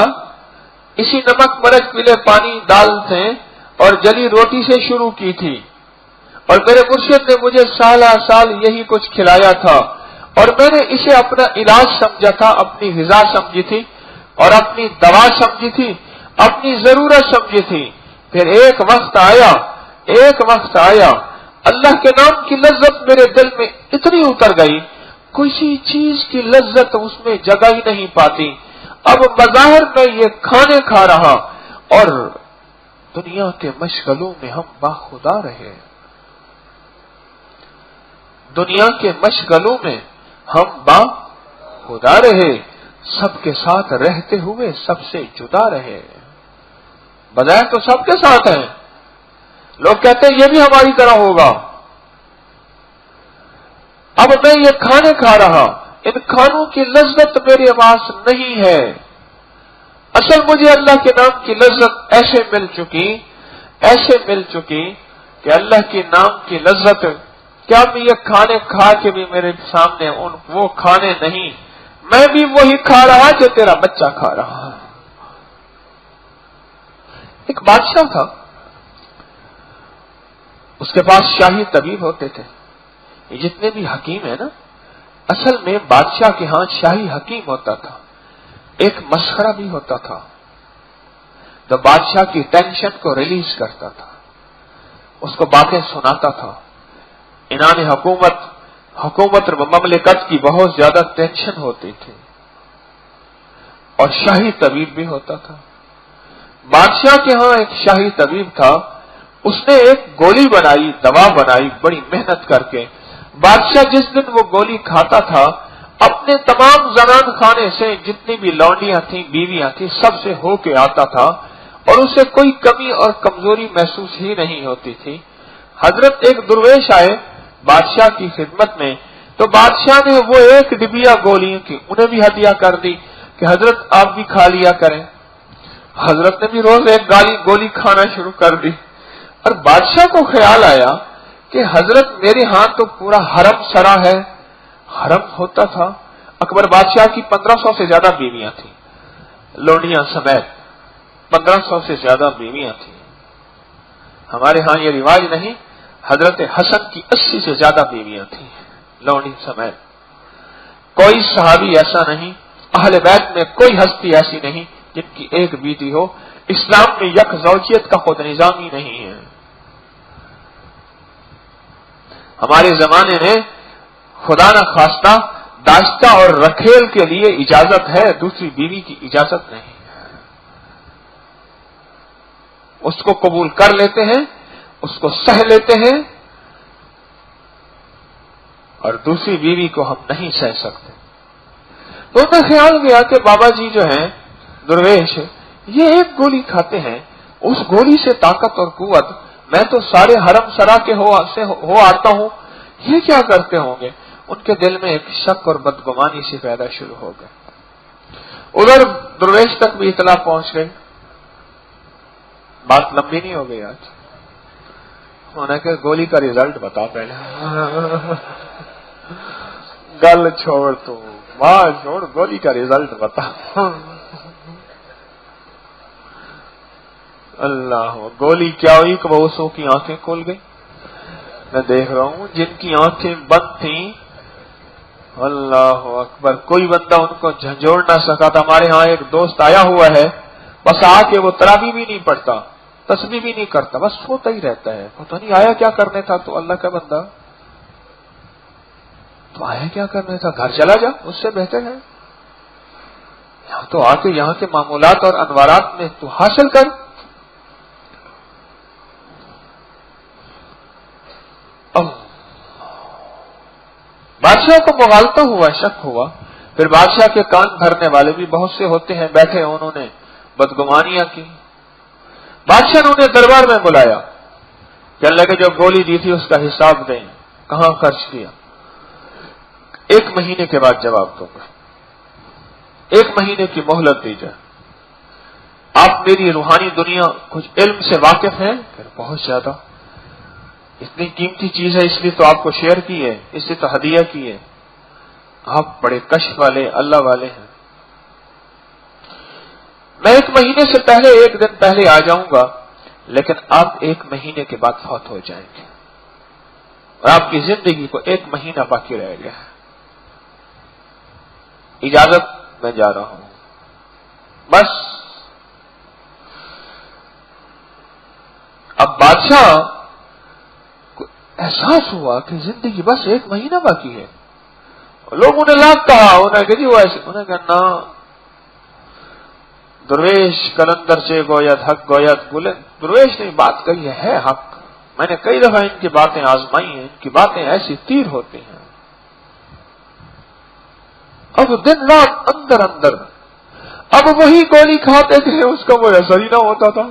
اسی نمک مرچ پیلے پانی دال سے اور جلی روٹی سے شروع کی تھی، اور میرے مرشد نے مجھے سال یہی کچھ کھلایا تھا، اور میں نے اسے اپنا علاج سمجھا تھا، اپنی غذا سمجھی تھی اور اپنی دوا سمجھی تھی، اپنی ضرورت سمجھی تھی۔ پھر ایک وقت آیا اللہ کے نام کی لذت میرے دل میں اتنی اتر گئی، کسی چیز کی لذت اس میں جگہ ہی نہیں پاتی۔ اب بظاہر میں یہ کھانے کھا رہا اور دنیا کے مشغلوں میں ہم باخدا رہے، دنیا کے مشغلوں میں ہم باخدا رہے، سب کے ساتھ رہتے ہوئے سب سے جدا رہے۔ بظاہر تو سب کے ساتھ ہیں، لوگ کہتے ہیں یہ بھی ہماری طرح ہوگا۔ اب میں یہ کھانے کھا رہا، ان کھانوں کی لذت میرے پاس نہیں ہے، اصل مجھے اللہ کے نام کی لذت ایسے مل چکی کہ اللہ کے نام کی لذت کیا میں یہ کھانے کھا کے بھی میرے سامنے وہ کھانے نہیں، میں بھی وہی کھا رہا جو تیرا بچہ کھا رہا ہے۔ ایک بادشاہ تھا، اس کے پاس شاہی طبیب ہوتے تھے۔ یہ جتنے بھی حکیم ہیں نا، اصل میں بادشاہ کے ہاں شاہی حکیم ہوتا تھا، ایک مسخرہ بھی ہوتا تھا، تو بادشاہ کی ٹینشن کو ریلیز کرتا تھا، اس کو باتیں سناتا تھا۔ انہوں حکومت اور مملکت کی بہت زیادہ ٹینشن ہوتی تھی، اور شاہی طبیب بھی ہوتا تھا۔ بادشاہ کے ہاں ایک شاہی طبیب تھا، اس نے ایک گولی بنائی، دوا بنائی بڑی محنت کر کے۔ بادشاہ جس دن وہ گولی کھاتا تھا، اپنے تمام زنان خانے سے جتنی بھی لونڈیاں تھیں، بیویاں تھیں، سب سے ہو کے آتا تھا، اور اسے کوئی کمی اور کمزوری محسوس ہی نہیں ہوتی تھی۔ حضرت ایک درویش آئے بادشاہ کی خدمت میں، تو بادشاہ نے وہ ایک ڈبیا گولیوں کی انہیں بھی ہدیہ کر دی کہ حضرت آپ بھی کھا لیا کریں۔ حضرت نے بھی روز ایک گولی کھانا شروع کر دی، اور بادشاہ کو خیال آیا کہ حضرت میرے ہاں تو پورا حرم سرا ہے. حرم ہوتا تھا. اکبر بادشاہ کی 1500 سے زیادہ بیویاں تھیں، لونڈیاں سمیت 1500 سے زیادہ بیویاں تھیں. ہمارے ہاں یہ رواج نہیں. حضرت حسن کی 80 سے زیادہ بیویاں تھیں، لونڈی سمیت. کوئی صحابی ایسا نہیں، اہل بیت میں کوئی ہستی ایسی نہیں جن کی ایک بیٹی ہو. اسلام میں یک زوجیت کا خود نظام ہی نہیں ہے. ہمارے زمانے میں خدا نہ خواستہ داشتہ اور رکھیل کے لیے اجازت ہے، دوسری بیوی کی اجازت نہیں. اس کو قبول کر لیتے ہیں، اس کو سہ لیتے ہیں، اور دوسری بیوی کو ہم نہیں سہ سکتے. تو ان کا خیال گیا کہ بابا جی جو ہیں درویش، یہ ایک گولی کھاتے ہیں، اس گولی سے طاقت اور قوت میں تو سارے حرم سرا کے ہو آتا ہوں، یہ کیا کرتے ہوں گے؟ ان کے دل میں ایک شک اور بدگمانی سے پیدا شروع ہو گئے. ادھر درویش تک بھی اطلاع پہنچ گئی. بات لمبی نہیں ہو گئی آج. انہوں نے کہا گولی کا ریزلٹ بتا پہلے. گل چھوڑ تو بات چھوڑ، گولی کا ریزلٹ بتا. اللہ، گولی کیا ہوئی کہ وہ اسوں کی آنکھیں کھل گئی. میں دیکھ رہا ہوں جن کی آنکھیں بند تھیں، اللہ اکبر، کوئی بندہ ان کو جھنجھوڑ نہ سکا تھا. ہمارے ہاں ایک دوست آیا ہوا ہے، بس آ کے وہ تراویح بھی نہیں پڑھتا، تسبیح بھی نہیں کرتا، بس سوتا ہی رہتا ہے. پتہ نہیں آیا کیا کرنے تھا. تو اللہ کا بندہ، تو آیا کیا کرنے تھا؟ گھر چلا جا، اس سے بہتر ہے. یہاں تو آ کے یہاں کے معمولات اور انوارات میں تو حاصل کر. بادشاہ کو مغالطہ ہوا، شک ہوا. پھر بادشاہ کے کان بھرنے والے بھی بہت سے ہوتے ہیں، بیٹھے انہوں نے بدگمانیاں کی. بادشاہ نے انہیں دربار میں بلایا کہ اللہ کے جو گولی دی تھی اس کا حساب دیں، کہاں خرچ کیا. 1 مہینے کے بعد جواب دوں گا. 1 مہینے کی مہلت دی جائے. آپ میری روحانی دنیا کچھ علم سے واقف ہیں؟ پھر بہت زیادہ. اتنی قیمتی چیز ہے اس لیے تو آپ کو شیئر کی ہے، اس لیے تو ہدیہ کی ہے. آپ بڑے کشف والے اللہ والے ہیں. میں 1 مہینے سے پہلے 1 دن پہلے آ جاؤں گا، لیکن آپ 1 مہینے کے بعد فوت ہو جائیں گے اور آپ کی زندگی کو 1 مہینہ باقی رہ گیا ہے. اجازت، میں جا رہا ہوں. بس اب بادشاہ کو احساس ہوا کہ زندگی بس 1 مہینہ باقی ہے. لوگوں نے لاکھ کہا، انہوں نے کہا جی وہ ایسے، انہوں نے کہا نا درویش کلندر سے گویت حق گویت بولے. درویش نے بات کہی ہے حق. میں نے کئی دفعہ ان کی باتیں آزمائی ہیں، ان کی باتیں ایسی تیر ہوتی ہیں. اب دن رات اندر اندر، اب وہی گولی کھاتے تھے، اس کا وہ اثر ہی نہ ہوتا تھا.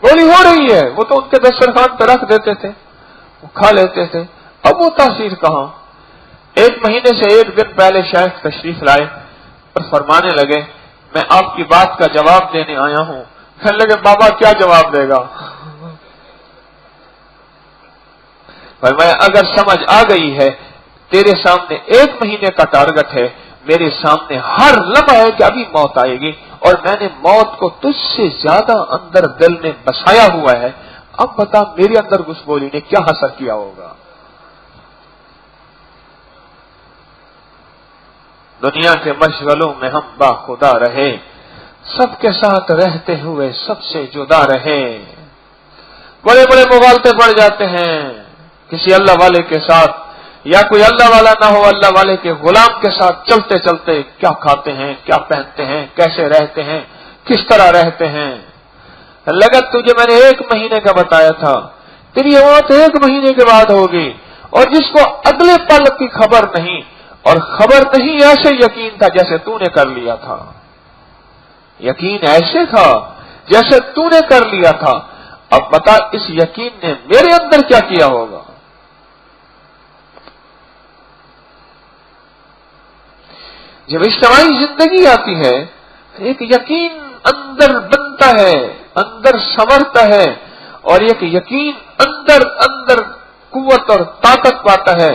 گولی ہو رہی ہے، وہ تو ان کے دسترخوان پہ رکھ دیتے تھے، وہ کھا لیتے تھے. اب وہ تاثیر کہاں. 1 مہینے سے 1 دن پہلے شیخ تشریف لائے اور فرمانے لگے میں آپ کی بات کا جواب دینے آیا ہوں. کہنے لگے بابا کیا جواب دے گا؟ فرمایا اگر سمجھ آ گئی ہے، تیرے سامنے 1 مہینے کا ٹارگٹ ہے، میرے سامنے ہر لمحہ ہے کہ ابھی موت آئے گی، اور میں نے موت کو تجھ سے زیادہ اندر دل میں بسایا ہوا ہے. اب بتا میرے اندر اس گولی نے کیا اثر کیا ہوگا. دنیا کے مشغلوں میں ہم با خدا رہے، سب کے ساتھ رہتے ہوئے سب سے جدا رہے. بڑے بڑے مغالطے پڑ جاتے ہیں کسی اللہ والے کے ساتھ، یا کوئی اللہ والا نہ ہو، اللہ والے کے غلام کے ساتھ چلتے چلتے کیا کھاتے ہیں، کیا پہنتے ہیں، کیسے رہتے ہیں، کس طرح رہتے ہیں. لگت تجھے میں نے 1 مہینے کا بتایا تھا، تیری موت 1 مہینے کے بعد ہوگی. اور جس کو اگلے پل کی خبر نہیں، اور خبر نہیں ایسے یقین تھا جیسے تو نے کر لیا تھا. یقین ایسے تھا جیسے تو نے کر لیا تھا. اب بتا اس یقین نے میرے اندر کیا کیا ہوگا. جب اجتماعی زندگی آتی ہے ایک یقین اندر بنتا ہے، اندر سنورتا ہے، اور ایک یقین اندر اندر قوت اور طاقت پاتا ہے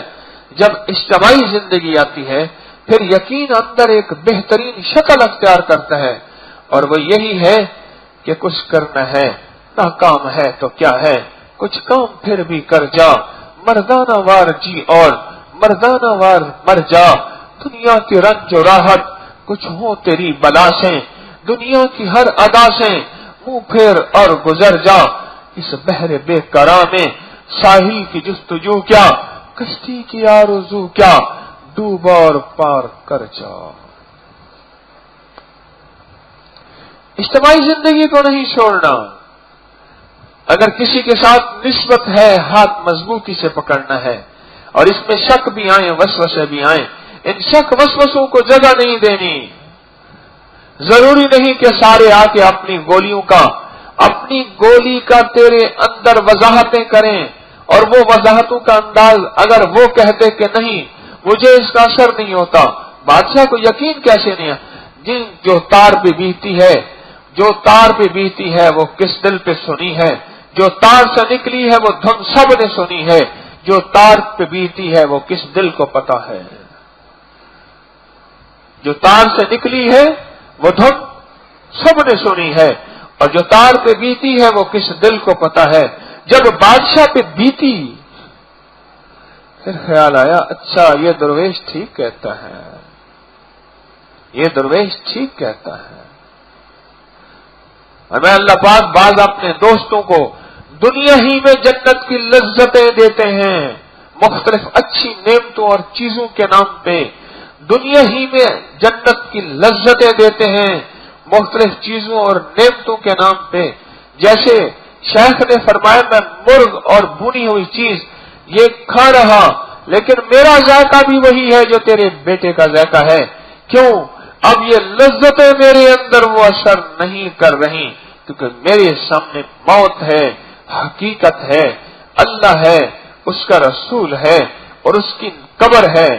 جب اجتماعی زندگی آتی ہے، پھر یقین اندر ایک بہترین شکل اختیار کرتا ہے، اور وہ یہی ہے کہ کچھ کرنا ہے، ناکام ہے تو کیا ہے، کچھ کام پھر بھی کر جا، مردانہ وار جی اور مردانہ وار مر جا، دنیا کی رنج و راحت کچھ ہو تیری بلا سے، دنیا کی ہر ادا سے منہ پھیر اور گزر جا، اس بحر بے قرار میں ساحل کی جستجو کیا، کشتی کی آرزو کیا، ڈوب اور پار کر جا۔ اجتماعی زندگی کو نہیں چھوڑنا، اگر کسی کے ساتھ نسبت ہے ہاتھ مضبوطی سے پکڑنا ہے، اور اس میں شک بھی آئیں وسوسے بھی آئیں، ان شک وسوسوں کو جگہ نہیں دینی۔ ضروری نہیں کہ سارے آ کے اپنی گولی کا تیرے اندر وضاحتیں کریں، اور وہ وضاحتوں کا انداز اگر وہ کہتے کہ نہیں مجھے اس کا اثر نہیں ہوتا، بادشاہ کو یقین کیسے نہیں ہے؟ جو تار پہ بیتی ہے وہ کس دل پہ سنی ہے، جو تار سے نکلی ہے وہ دھن سب نے سنی ہے، جو تار پہ بیتی ہے وہ کس دل کو پتا ہے، جو تار سے نکلی ہے وہ دھن سب نے سنی ہے، اور جو تار پہ بیتی ہے وہ کس دل کو پتا ہے۔ جب بادشاہ پہ بیتی پھر خیال آیا اچھا یہ درویش ٹھیک کہتا ہے، یہ درویش ٹھیک کہتا ہے۔ ہمیں اللہ پاک بعض اپنے دوستوں کو دنیا ہی میں جنت کی لذتیں دیتے ہیں، مختلف اچھی نعمتوں اور چیزوں کے نام پہ دنیا ہی میں جنت کی لذتیں دیتے ہیں، مختلف چیزوں اور نعمتوں کے نام پہ۔ جیسے شیخ نے فرمایا میں مرغ اور بھونی ہوئی چیز یہ کھا رہا، لیکن میرا ذائقہ بھی وہی ہے جو تیرے بیٹے کا ذائقہ ہے۔ کیوں؟ اب یہ لذتیں میرے اندر وہ اثر نہیں کر رہی، کیونکہ میرے سامنے موت ہے، حقیقت ہے، اللہ ہے، اس کا رسول ہے، اور اس کی قبر ہے،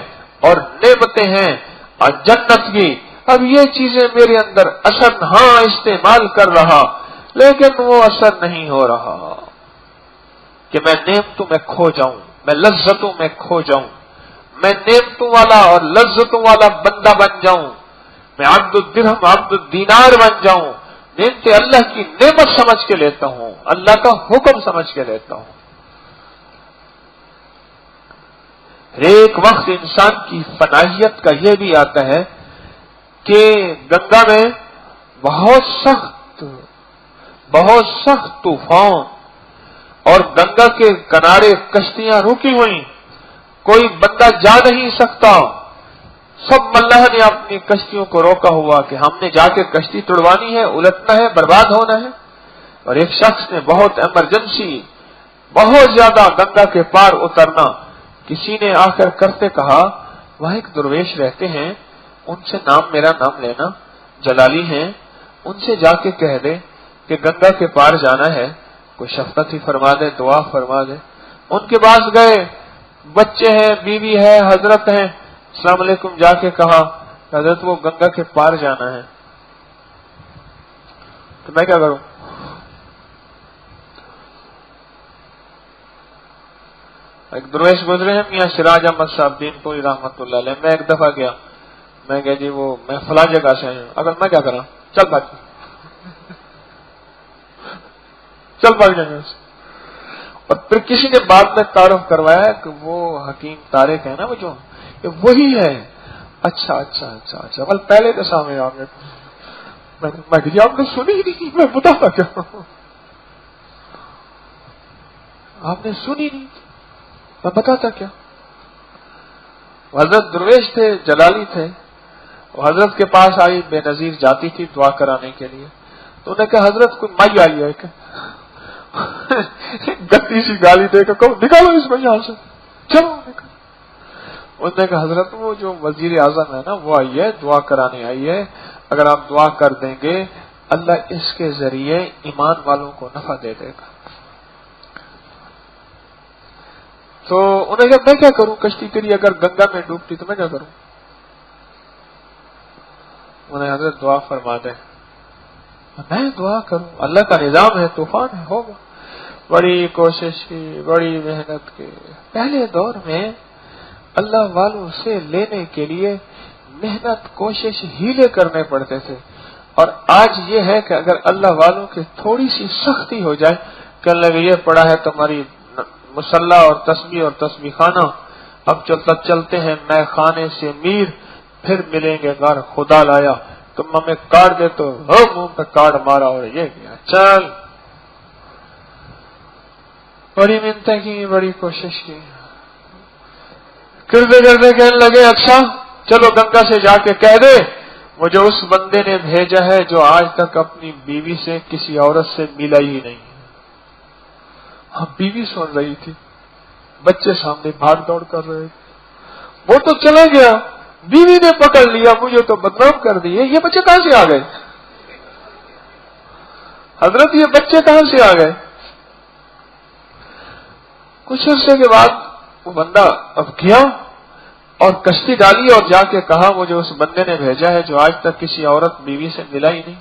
اور نعمتیں ہیں، اور جنت کی۔ اب یہ چیزیں میرے اندر اثر استعمال کر رہا، لیکن وہ اثر نہیں ہو رہا کہ میں نعمتوں میں کھو جاؤں، میں لذتوں میں کھو جاؤں، میں نعمتوں والا اور لذتوں والا بندہ بن جاؤں، میں عبد الدرہم عبد الدینار بن جاؤں، نعمتیں اللہ کی نعمت سمجھ کے لیتا ہوں، اللہ کا حکم سمجھ کے لیتا ہوں۔ ایک وقت انسان کی فنائیت کا یہ بھی آتا ہے کہ گنگا میں بہت سخت طوفان، اور گنگا کے کنارے کشتیاں رکی ہوئی، کوئی بندہ جا نہیں سکتا، سب ملاح نے اپنی کشتیوں کو روکا ہوا کہ ہم نے جا کے کشتی توڑوانی ہے، الٹنا ہے، برباد ہونا ہے۔ اور ایک شخص نے بہت ایمرجنسی، بہت زیادہ گنگا کے پار اترنا، کسی نے آ کر کرتے کہا وہاں ایک درویش رہتے ہیں، ان سے میرا نام لینا، جلالی ہیں، ان سے جا کے کہہ دے کہ گنگا کے پار جانا ہے، کوئی شفقت ہی فرما دے، دعا فرما دے۔ ان کے پاس گئے، بچے ہیں، بیوی ہے، حضرت ہیں، السلام علیکم جا کے کہا حضرت وہ گنگا کے پار جانا ہے، تو میں کیا کروں؟ ایک درویش گزرے ہیں میاں سراج احمد صاحب دین پوری رحمت اللہ علیہ، میں ایک دفعہ گیا، میں کہا جی وہ میں فلاں جگہ سے ہوں، اگر میں کیا کرا؟ چل بھاگ جائیں۔ اور پھر کسی نے بعد میں تعارف کروایا کہ وہ حکیم طارق ہے نا، وہ جو وہی ہے۔ اچھا بل پہلے تو سامنے آپ نے آپ نے سنی نہیں، میں بتاتا کیا، آپ نے سنی نہیں، میں بتاتا کیا۔ حضرت درویش تھے، جلالی تھے، وہ حضرت کے پاس آئی، بے نظیر جاتی تھی دعا کرانے کے لیے، تو انہوں نے کہا حضرت کوئی مائی آئی ہے کہ گندی سی گالی دے کر کہو نکالو اس کو یہاں سے، چلو نکالو۔ انہوں نے کہا حضرت وہ جو وزیر اعظم ہے نا وہ آئی ہے، دعا کرانے آئی ہے، اگر آپ دعا کر دیں گے اللہ اس کے ذریعے ایمان والوں کو نفع دے دے گا۔ تو انہوں نے کہا میں کیا کروں، کشتی تیری اگر گنگا میں ڈوبتی تو میں کیا کروں؟ انہوں نے حضرت دعا فرما دے۔ میں دعا کروں، اللہ کا نظام ہے، طوفان ہے، ہوگا۔ بڑی کوشش کی، بڑی محنت کی. پہلے دور میں اللہ والوں سے لینے کے لیے محنت، کوشش، ہیلے کرنے پڑتے تھے. اور آج یہ ہے کہ اگر اللہ والوں کی تھوڑی سی سختی ہو جائے کہ اللہ یہ پڑا ہے تمہاری مسلح اور تسبیح خانہ، اب چلتے ہیں میں خانے سے میر، پھر ملیں گے گھر خدا لایا، تم ہمیں کاٹ دے تو منہ پہ کاٹ مارا اور یہ کیا. چل، بڑی محنتیں کی، بڑی کوشش کی، کرتے کرتے کہنے لگے اچھا چلو گنگا سے جا کے کہہ دے مجھے اس بندے نے بھیجا ہے جو آج تک اپنی بیوی سے کسی عورت سے ملا ہی نہیں. ہاں، بیوی سن رہی تھی، بچے سامنے بھاگ دوڑ کر رہے تھے. وہ تو چلا گیا، بیوی نے پکڑ لیا، مجھے تو بدنام کر دیے. یہ بچے کہاں سے آ گئے حضرت؟ یہ بچے کہاں سے آ گئے؟ کچھ عرصے کے بعد وہ بندہ اب گیا اور کشتی ڈالی اور جا کے کہا مجھے اس بندے نے بھیجا ہے جو آج تک کسی عورت بیوی سے ملا ہی نہیں.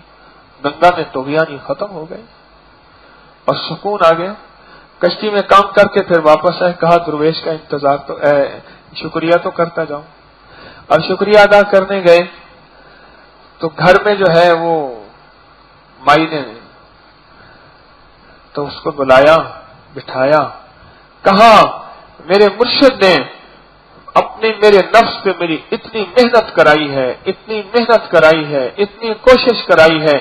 گنگا میں طغیانی ختم ہو گئے اور سکون آ گیا. کشتی میں کام کر کے پھر واپس آئے، کہا درویش کا انتظار تو شکریہ تو کرتا جاؤں. اور شکریہ ادا کرنے گئے تو گھر میں جو ہے وہ مائی نے تو اس کو بلایا، بٹھایا، کہا میرے مرشد نے میرے نفس پہ میری اتنی محنت کرائی ہے، اتنی محنت کرائی ہے، اتنی کوشش کرائی ہے.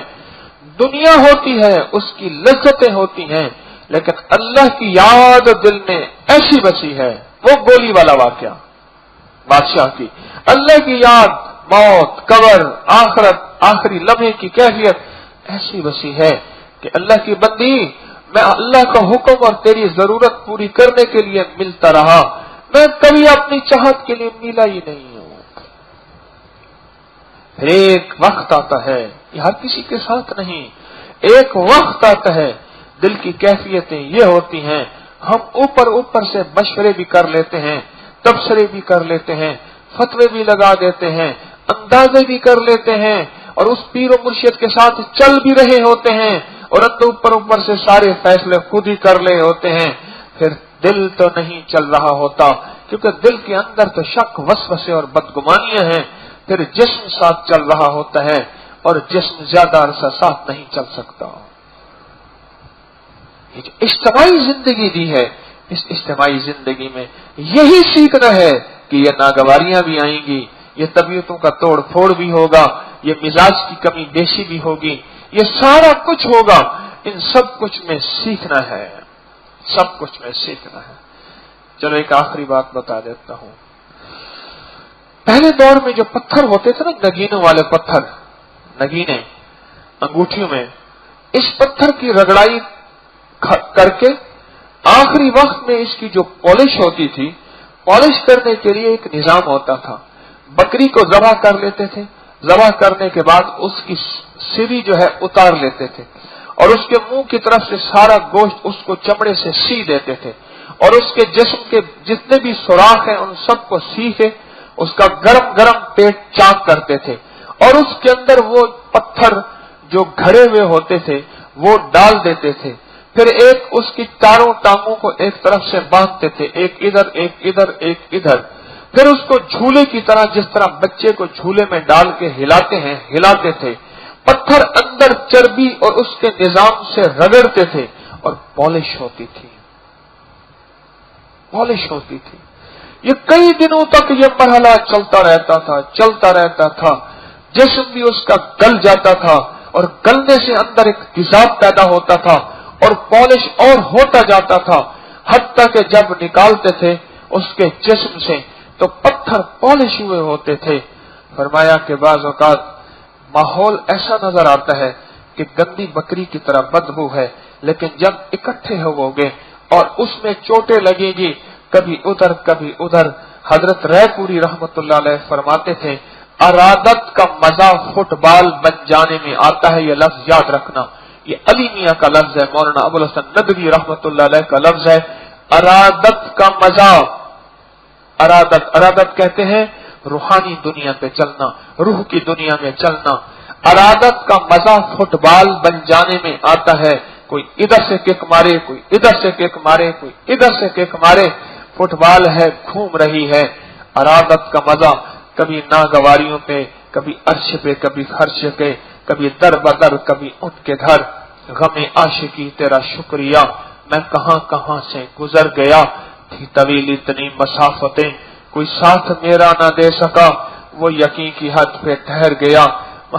دنیا ہوتی ہے، اس کی لذتیں ہوتی ہیں، لیکن اللہ کی یاد دل میں ایسی بسی ہے. وہ گولی والا واقعہ بادشاہ کی، اللہ کی یاد، موت، قبر، آخرت، آخری لمحے کی کیفیت ایسی بسی ہے کہ اللہ کی بندی میں اللہ کا حکم اور تیری ضرورت پوری کرنے کے لیے ملتا رہا، میں کبھی اپنی چاہت کے لیے ملا ہی نہیں ہوں. پھر ایک وقت آتا ہے، یہ ہر کسی کے ساتھ نہیں، ایک وقت آتا ہے دل کی کیفیتیں یہ ہوتی ہیں، ہم اوپر سے مشورے بھی کر لیتے ہیں، تبصرے بھی کر لیتے ہیں، فتوے بھی لگا دیتے ہیں، اندازے بھی کر لیتے ہیں، اور اس پیر و مرشد کے ساتھ چل بھی رہے ہوتے ہیں، اور اوپر سے سارے فیصلے خود ہی کر رہے ہوتے ہیں. پھر دل تو نہیں چل رہا ہوتا، کیونکہ دل کے اندر تو شک، وسوسے اور بدگمانیاں ہیں. پھر جسم ساتھ چل رہا ہوتا ہے، اور جسم زیادہ عرصہ ساتھ نہیں چل سکتا. یہ جو اجتماعی زندگی دی ہے، اس اجتماعی زندگی میں یہی سیکھنا ہے کہ یہ ناگواریاں بھی آئیں گی، یہ طبیعتوں کا توڑ پھوڑ بھی ہوگا، یہ مزاج کی کمی بیشی بھی ہوگی، یہ سارا کچھ ہوگا. ان سب کچھ میں سیکھنا ہے، سب کچھ میں سیکھنا ہے. چلو ایک آخری بات بتا دیتا ہوں. پہلے دور میں جو پتھر ہوتے تھے نا، نگینوں والے پتھر، نگینے انگوٹھیوں میں، اس پتھر کی رگڑائی کر کے آخری وقت میں اس کی جو پالش ہوتی تھی، پالش کرنے کے لیے ایک نظام ہوتا تھا. بکری کو ذبح کر لیتے تھے، ذبح کرنے کے بعد اس کی سری جو ہے اتار لیتے تھے، اور اس کے منہ کی طرف سے سارا گوشت اس کو چمڑے سے سی دیتے تھے، اور اس کے جسم کے جتنے بھی سوراخ ہیں ان سب کو سی کے اس کا گرم گرم پیٹ چاک کرتے تھے، اور اس کے اندر وہ پتھر جو گھڑے ہوئے ہوتے تھے وہ ڈال دیتے تھے. پھر ایک اس کی چاروں ٹانگوں کو ایک طرف سے باندھتے تھے، ایک ادھر ایک ادھر ایک ادھر. پھر اس کو جھولے کی طرح، جس طرح بچے کو جھولے میں ڈال کے ہلاتے ہیں، ہلاتے تھے. پتھر اندر چربی اور اس کے نظام سے رگڑتے تھے، اور پالش ہوتی تھی، پالش ہوتی تھی. یہ کئی دنوں تک یہ مرحلہ چلتا رہتا تھا. جسم بھی اس کا گل جاتا تھا، اور گلنے سے اندر ایک تیزاب پیدا ہوتا تھا، اور پالش اور ہوتا جاتا تھا، حتیٰ کہ جب نکالتے تھے اس کے جسم سے تو پتھر پالش ہوئے ہوتے تھے. فرمایا کہ بعض اوقات ماحول ایسا نظر آتا ہے کہ گندی بکری کی طرح بدبو ہے، لیکن جب اکٹھے ہو گے اور اس میں چوٹیں لگے گی، کبھی ادھر کبھی ادھر. حضرت رائے پوری رحمت اللہ علیہ فرماتے تھے، ارادت کا مزہ فٹ بال بن جانے میں آتا ہے. یہ لفظ یاد رکھنا، یہ علی میاں کا لفظ ہے، مولانا ابوالحسن ندوی رحمت اللہ علیہ کا لفظ ہے. ارادت کا مزہ، ارادت کہتے ہیں روحانی دنیا پہ چلنا، روح کی دنیا میں چلنا. ارادت کا مزہ فٹ بال بن جانے میں آتا ہے. کوئی ادھر سے کک مارے، کوئی ادھر سے کک مارے، کوئی ادھر سے کک مارے. فٹ بال ہے، گھوم رہی ہے. ارادت کا مزہ کبھی ناگواریوں پہ، کبھی عرش پہ، کبھی فرش پہ، کبھی در بدر، کبھی ان کے گھر. غم عاشقی تیرا شکریہ، میں کہاں کہاں سے گزر گیا. تھی طویل اتنی مسافتیں، کوئی ساتھ میرا نہ دے سکا. وہ یقین کی حد پہ ٹھہر گیا،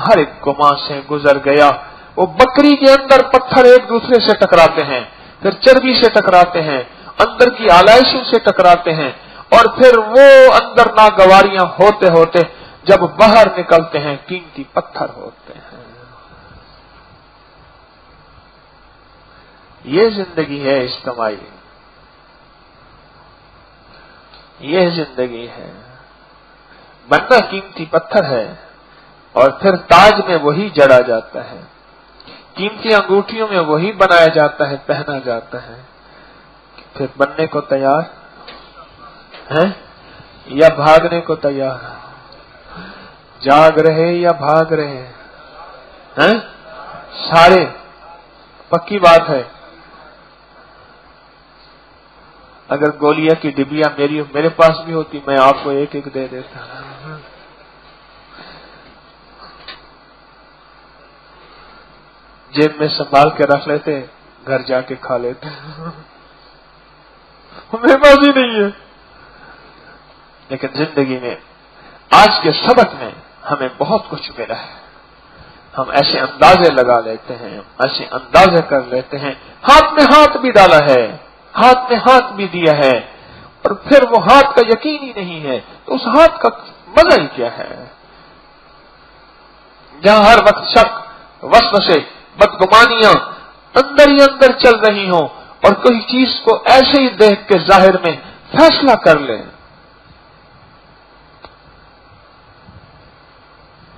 ہر ایک گمان سے گزر گیا. وہ بکری کے اندر پتھر ایک دوسرے سے ٹکراتے ہیں، پھر چربی سے ٹکراتے ہیں، اندر کی آلائشوں سے ٹکراتے ہیں، اور پھر وہ اندر ناگواریاں ہوتے ہوتے جب باہر نکلتے ہیں قیمتی پتھر ہوتے ہیں. یہ زندگی ہے اجتماعی، یہ زندگی ہے. بندہ قیمتی پتھر ہے اور پھر تاج میں وہی جڑا جاتا ہے، قیمتی انگوٹھیوں میں وہی بنایا جاتا ہے، پہنا جاتا ہے. پھر بننے کو تیار ہیں یا بھاگنے کو تیار؟ جاگ رہے یا بھاگ رہے ہیں؟ سارے پکی بات ہے. اگر گولیاں کی ڈبیاں میرے پاس بھی ہوتی میں آپ کو ایک ایک دے دیتا. جیب میں سنبھال کے رکھ لیتے، گھر جا کے کھا لیتے. میرے پاس ہی نہیں ہے. لیکن زندگی میں آج کے سبق میں ہمیں بہت کچھ ملا ہے. ہم ایسے اندازے لگا لیتے ہیں، ایسے اندازے کر لیتے ہیں. ہاتھ میں ہاتھ بھی ڈالا ہے، ہاتھ میں ہاتھ بھی دیا ہے، اور پھر وہ ہاتھ کا یقین ہی نہیں ہے تو اس ہاتھ کا مزہ ہی کیا ہے؟ جہاں ہر وقت شک، وسوسے، بدگمانیاں اندر ہی اندر چل رہی ہوں اور کوئی چیز کو ایسے ہی دیکھ کے ظاہر میں فیصلہ کر لیں.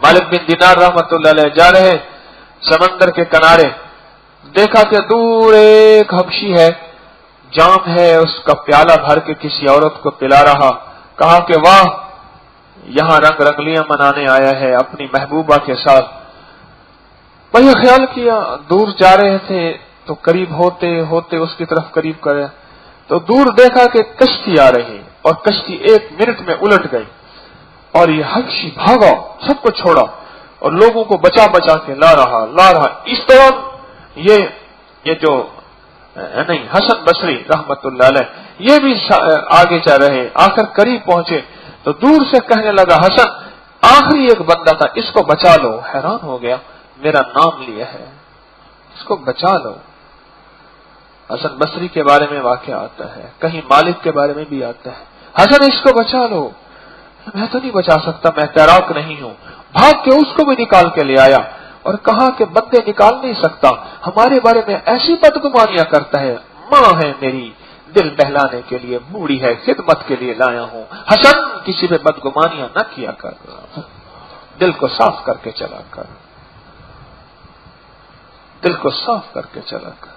مالک بن دینار رحمت اللہ علیہ جا رہے سمندر کے کنارے، دیکھا کہ دور ایک حبشی ہے، جام ہے، اس کا پیالہ بھر کے کسی عورت کو پلا رہا. کہا کہ واہ، یہاں رنگ رنگلیاں منانے آیا ہے اپنی محبوبہ کے ساتھ. وہی خیال کیا، دور جا رہے تھے تو قریب ہوتے ہوتے اس کی طرف قریب کرے تو دور دیکھا کہ کشتی آ رہی اور کشتی 1 منٹ میں الٹ گئی اور یہ حبشی بھاگا، سب کو چھوڑا اور لوگوں کو بچا بچا کے لا رہا. اس طرح یہ جو نہیں حسن بصری رحمت اللہ علیہ یہ بھی آگے چل رہے. آخر قریب پہنچے تو دور سے کہنے لگا، حسن آخری ایک بندہ تھا، اس کو بچا لو. حیران ہو گیا، میرا نام لیا ہے، اس کو بچا لو. حسن بصری کے بارے میں واقعہ آتا ہے، کہیں مالک کے بارے میں بھی آتا ہے. حسن اس کو بچا لو. میں تو نہیں بچا سکتا، میں تیراک نہیں ہوں. بھاگ کے اس کو بھی نکال کے لے آیا اور کہا کہ بندے نکال نہیں سکتا، ہمارے بارے میں ایسی بدگمانیاں کرتا ہے. ماں ہے میری، دل بہلانے کے لیے، بوڑھی ہے، خدمت کے لیے لایا ہوں. حسن کسی پہ بدگمانیاں نہ کیا کر، دل کو صاف کر کے چلا کر، دل کو صاف کر کے چلا کر.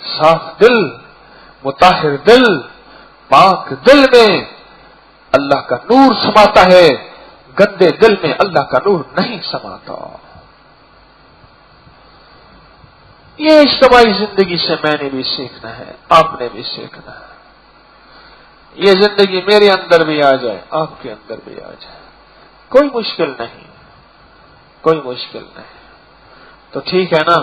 صاف دل، مطہر دل، پاک دل میں اللہ کا نور سماتا ہے، گندے دل میں اللہ کا نور نہیں سماتا. یہ اجتماعی زندگی سے میں نے بھی سیکھنا ہے، آپ نے بھی سیکھنا ہے. یہ زندگی میرے اندر بھی آ جائے، آپ کے اندر بھی آ جائے، کوئی مشکل نہیں، کوئی مشکل نہیں. تو ٹھیک ہے نا،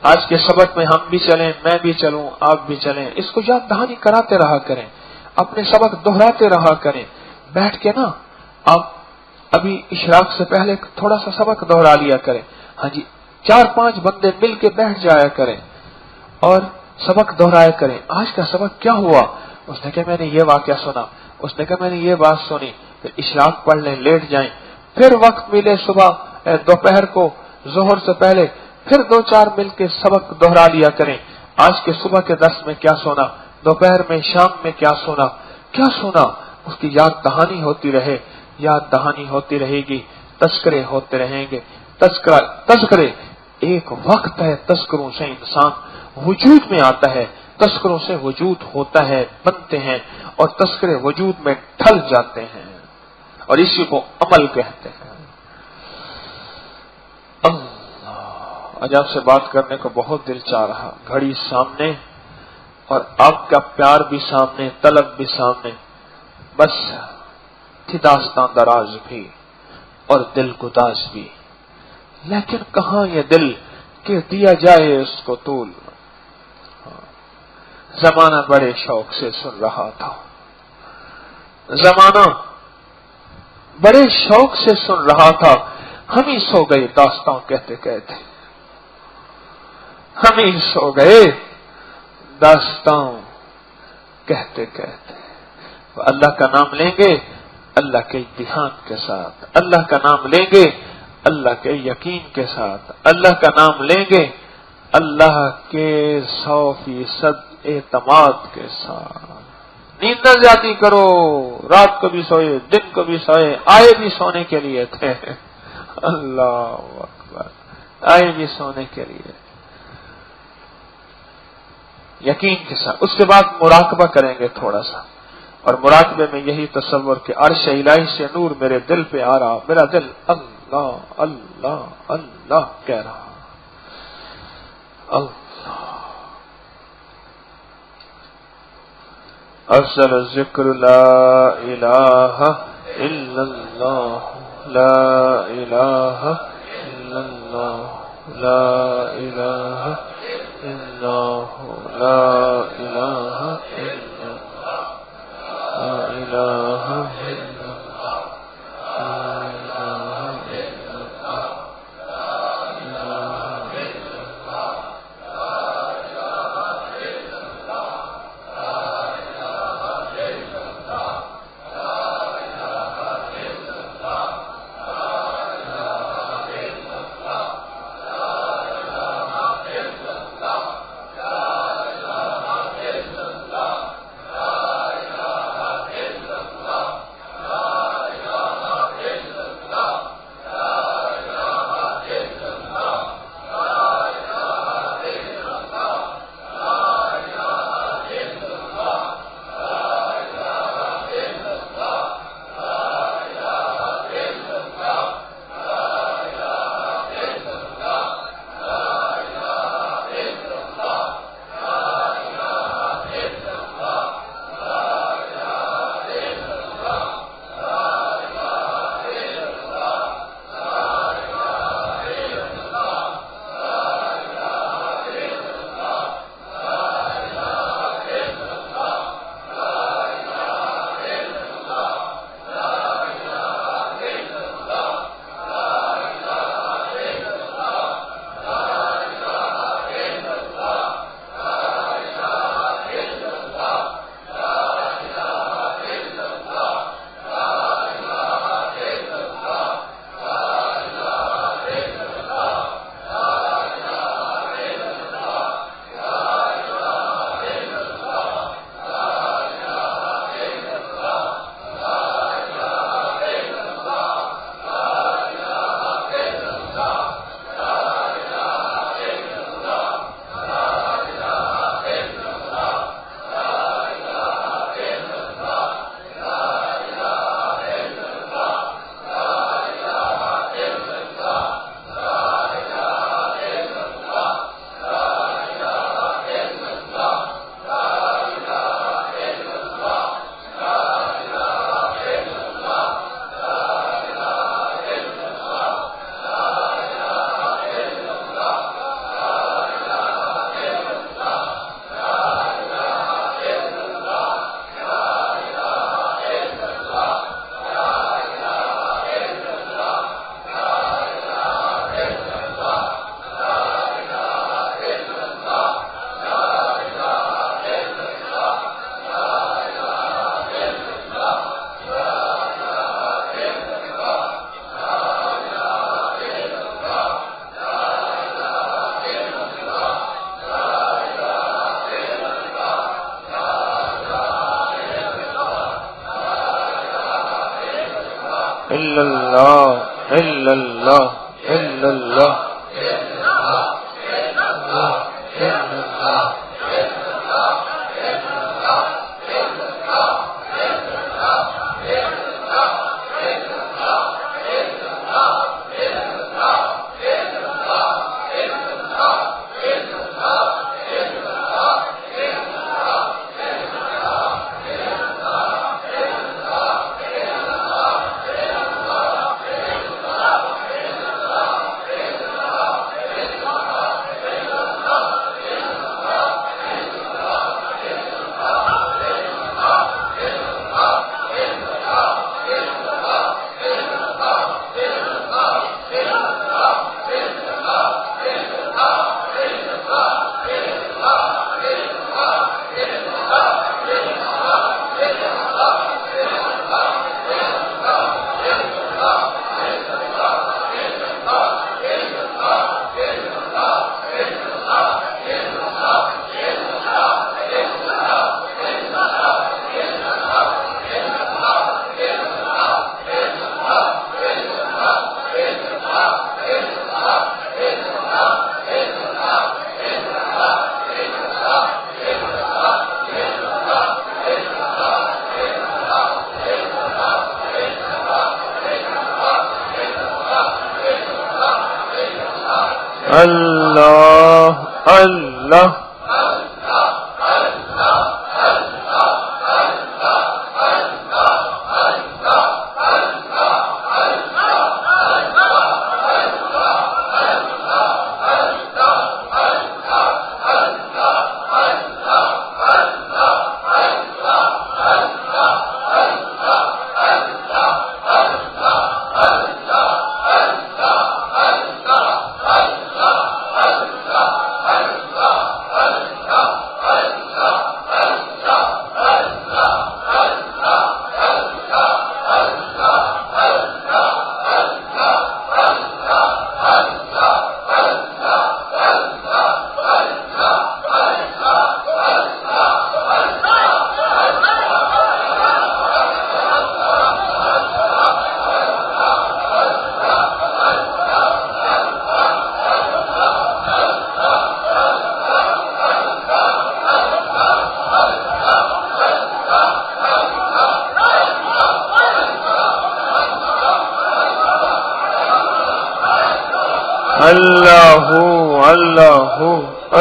آج کے سبق میں ہم بھی چلیں، میں بھی چلوں، آپ بھی چلیں. اس کو یاد دہانی کراتے رہا کریں، اپنے سبق دہراتے رہا کریں. بیٹھ کے نا آپ ابھی اشراق سے پہلے تھوڑا سا سبق دہرا لیا کریں. ہاں جی، 4-5 بندے مل کے بیٹھ جایا کریں اور سبق دہرایا کریں. آج کا سبق کیا ہوا؟ اس نے کہا میں نے یہ واقعہ سنا، اس نے کہا میں نے یہ بات سنی. پھر اشراق پڑھ لیں، لیٹ جائیں. پھر وقت ملے صبح دوپہر کو ظہر سے پہلے پھر 2-4 مل کے سبق دہرا لیا کریں. آج کے صبح کے درس میں کیا سنا، دوپہر میں، شام میں کیا سنا، کیا سنا، اس کی یاد دہانی ہوتی رہے. یاد دہانی ہوتی رہے گی، تذکرے ہوتے رہیں گے. تذکرے ایک وقت ہے، تذکروں سے انسان وجود میں آتا ہے، تذکروں سے وجود ہوتا ہے، بنتے ہیں، اور تذکرے وجود میں ڈھل جاتے ہیں اور اسی کو عمل کہتے ہیں. آج آپ سے بات کرنے کو بہت دل چاہ رہا، گھڑی سامنے اور آپ کا پیار بھی سامنے، طلب بھی سامنے، بس تھی داستان دراز بھی اور دل گداز بھی، لیکن کہاں یہ دل کہ دیا جائے اس کو طول۔ زمانہ بڑے شوق سے سن رہا تھا، زمانہ بڑے شوق سے سن رہا تھا، ہم ہی سو گئے داستان کہتے کہتے، ہم ہی سو گئے داستان کہتے کہتے۔ اللہ کا نام لیں گے اللہ کے دھیان کے ساتھ، اللہ کا نام لیں گے اللہ کے یقین کے ساتھ، اللہ کا نام لیں گے اللہ کے 100% اعتماد کے ساتھ۔ نیند نہ زیادتی کرو، رات کو بھی سوئے، دن کو بھی سوئے، آئے بھی سونے کے لیے تھے، اللہ اکبر، آئے بھی سونے کے لیے، یقین کے ساتھ۔ اس کے بعد مراقبہ کریں گے تھوڑا سا، اور مراقبے میں یہی تصور کہ عرش الہی سے نور میرے دل پہ آ رہا، میرا دل اللہ اللہ اللہ کہہ رہا، اللہ۔ افضل الذکر لا الہ الا اللہ، لا الہ الا اللہ، لا الہ الا اللہ، لا الہ الا اللہ، لا الہ الا اللہ، لا الہ الا اللہ، الا اللہ الا اللہ الا اللہ اللہ اللہ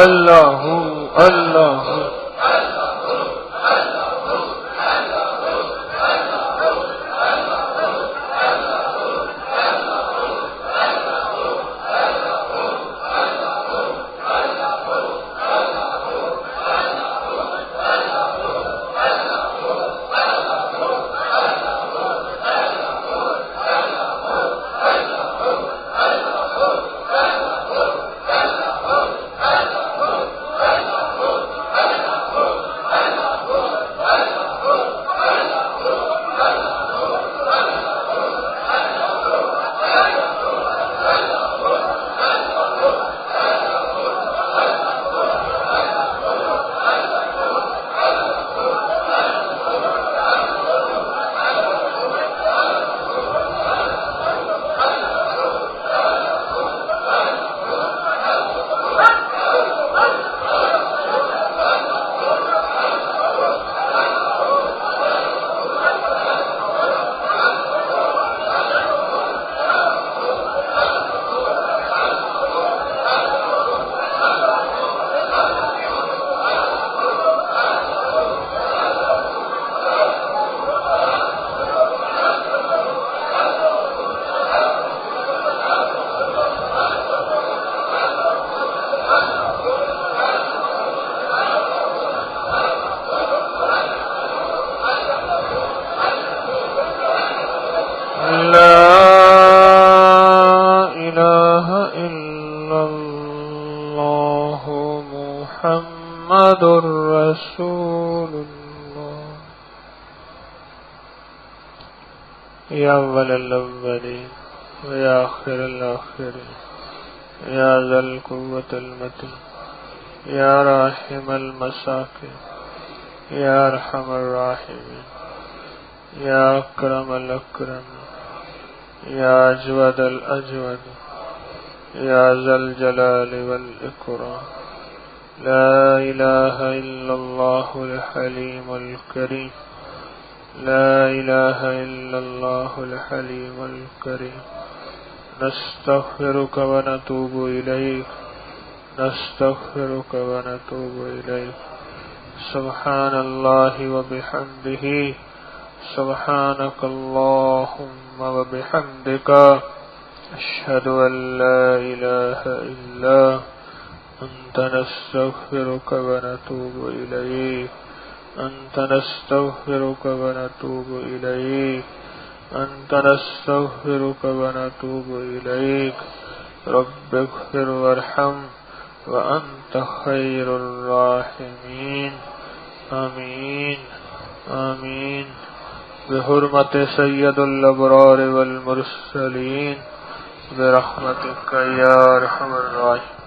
اللہ اللہ اللہ اللہ محمد رسول اللہ یا اول الاولین ویا آخر الاخرین یا ذا القوة المتین یا راحم المساکین یا ارحم الراحمین یا اکرم الاکرمین یا اجود الاجود یا ذا الجلال والاکرام لا إله إلا الله الحليم الكريم لا إله إلا الله الحليم الكريم نستغفرك ونتوب إليك نستغفرك ونتوب إليك سبحان الله وبحمده سبحانك اللهم وبحمدك أشهد أن لا إله إلا أنت نستغفرك ونتوب إليك أنت نستغفرك ونتوب إليك أنت نستغفرك ونتوب إليك رب اغفر وارحم وأنت خير الراحمين آمين آمين بحرمة سيد الأبرار والمرسلين برحمتك يا أرحم الراحمين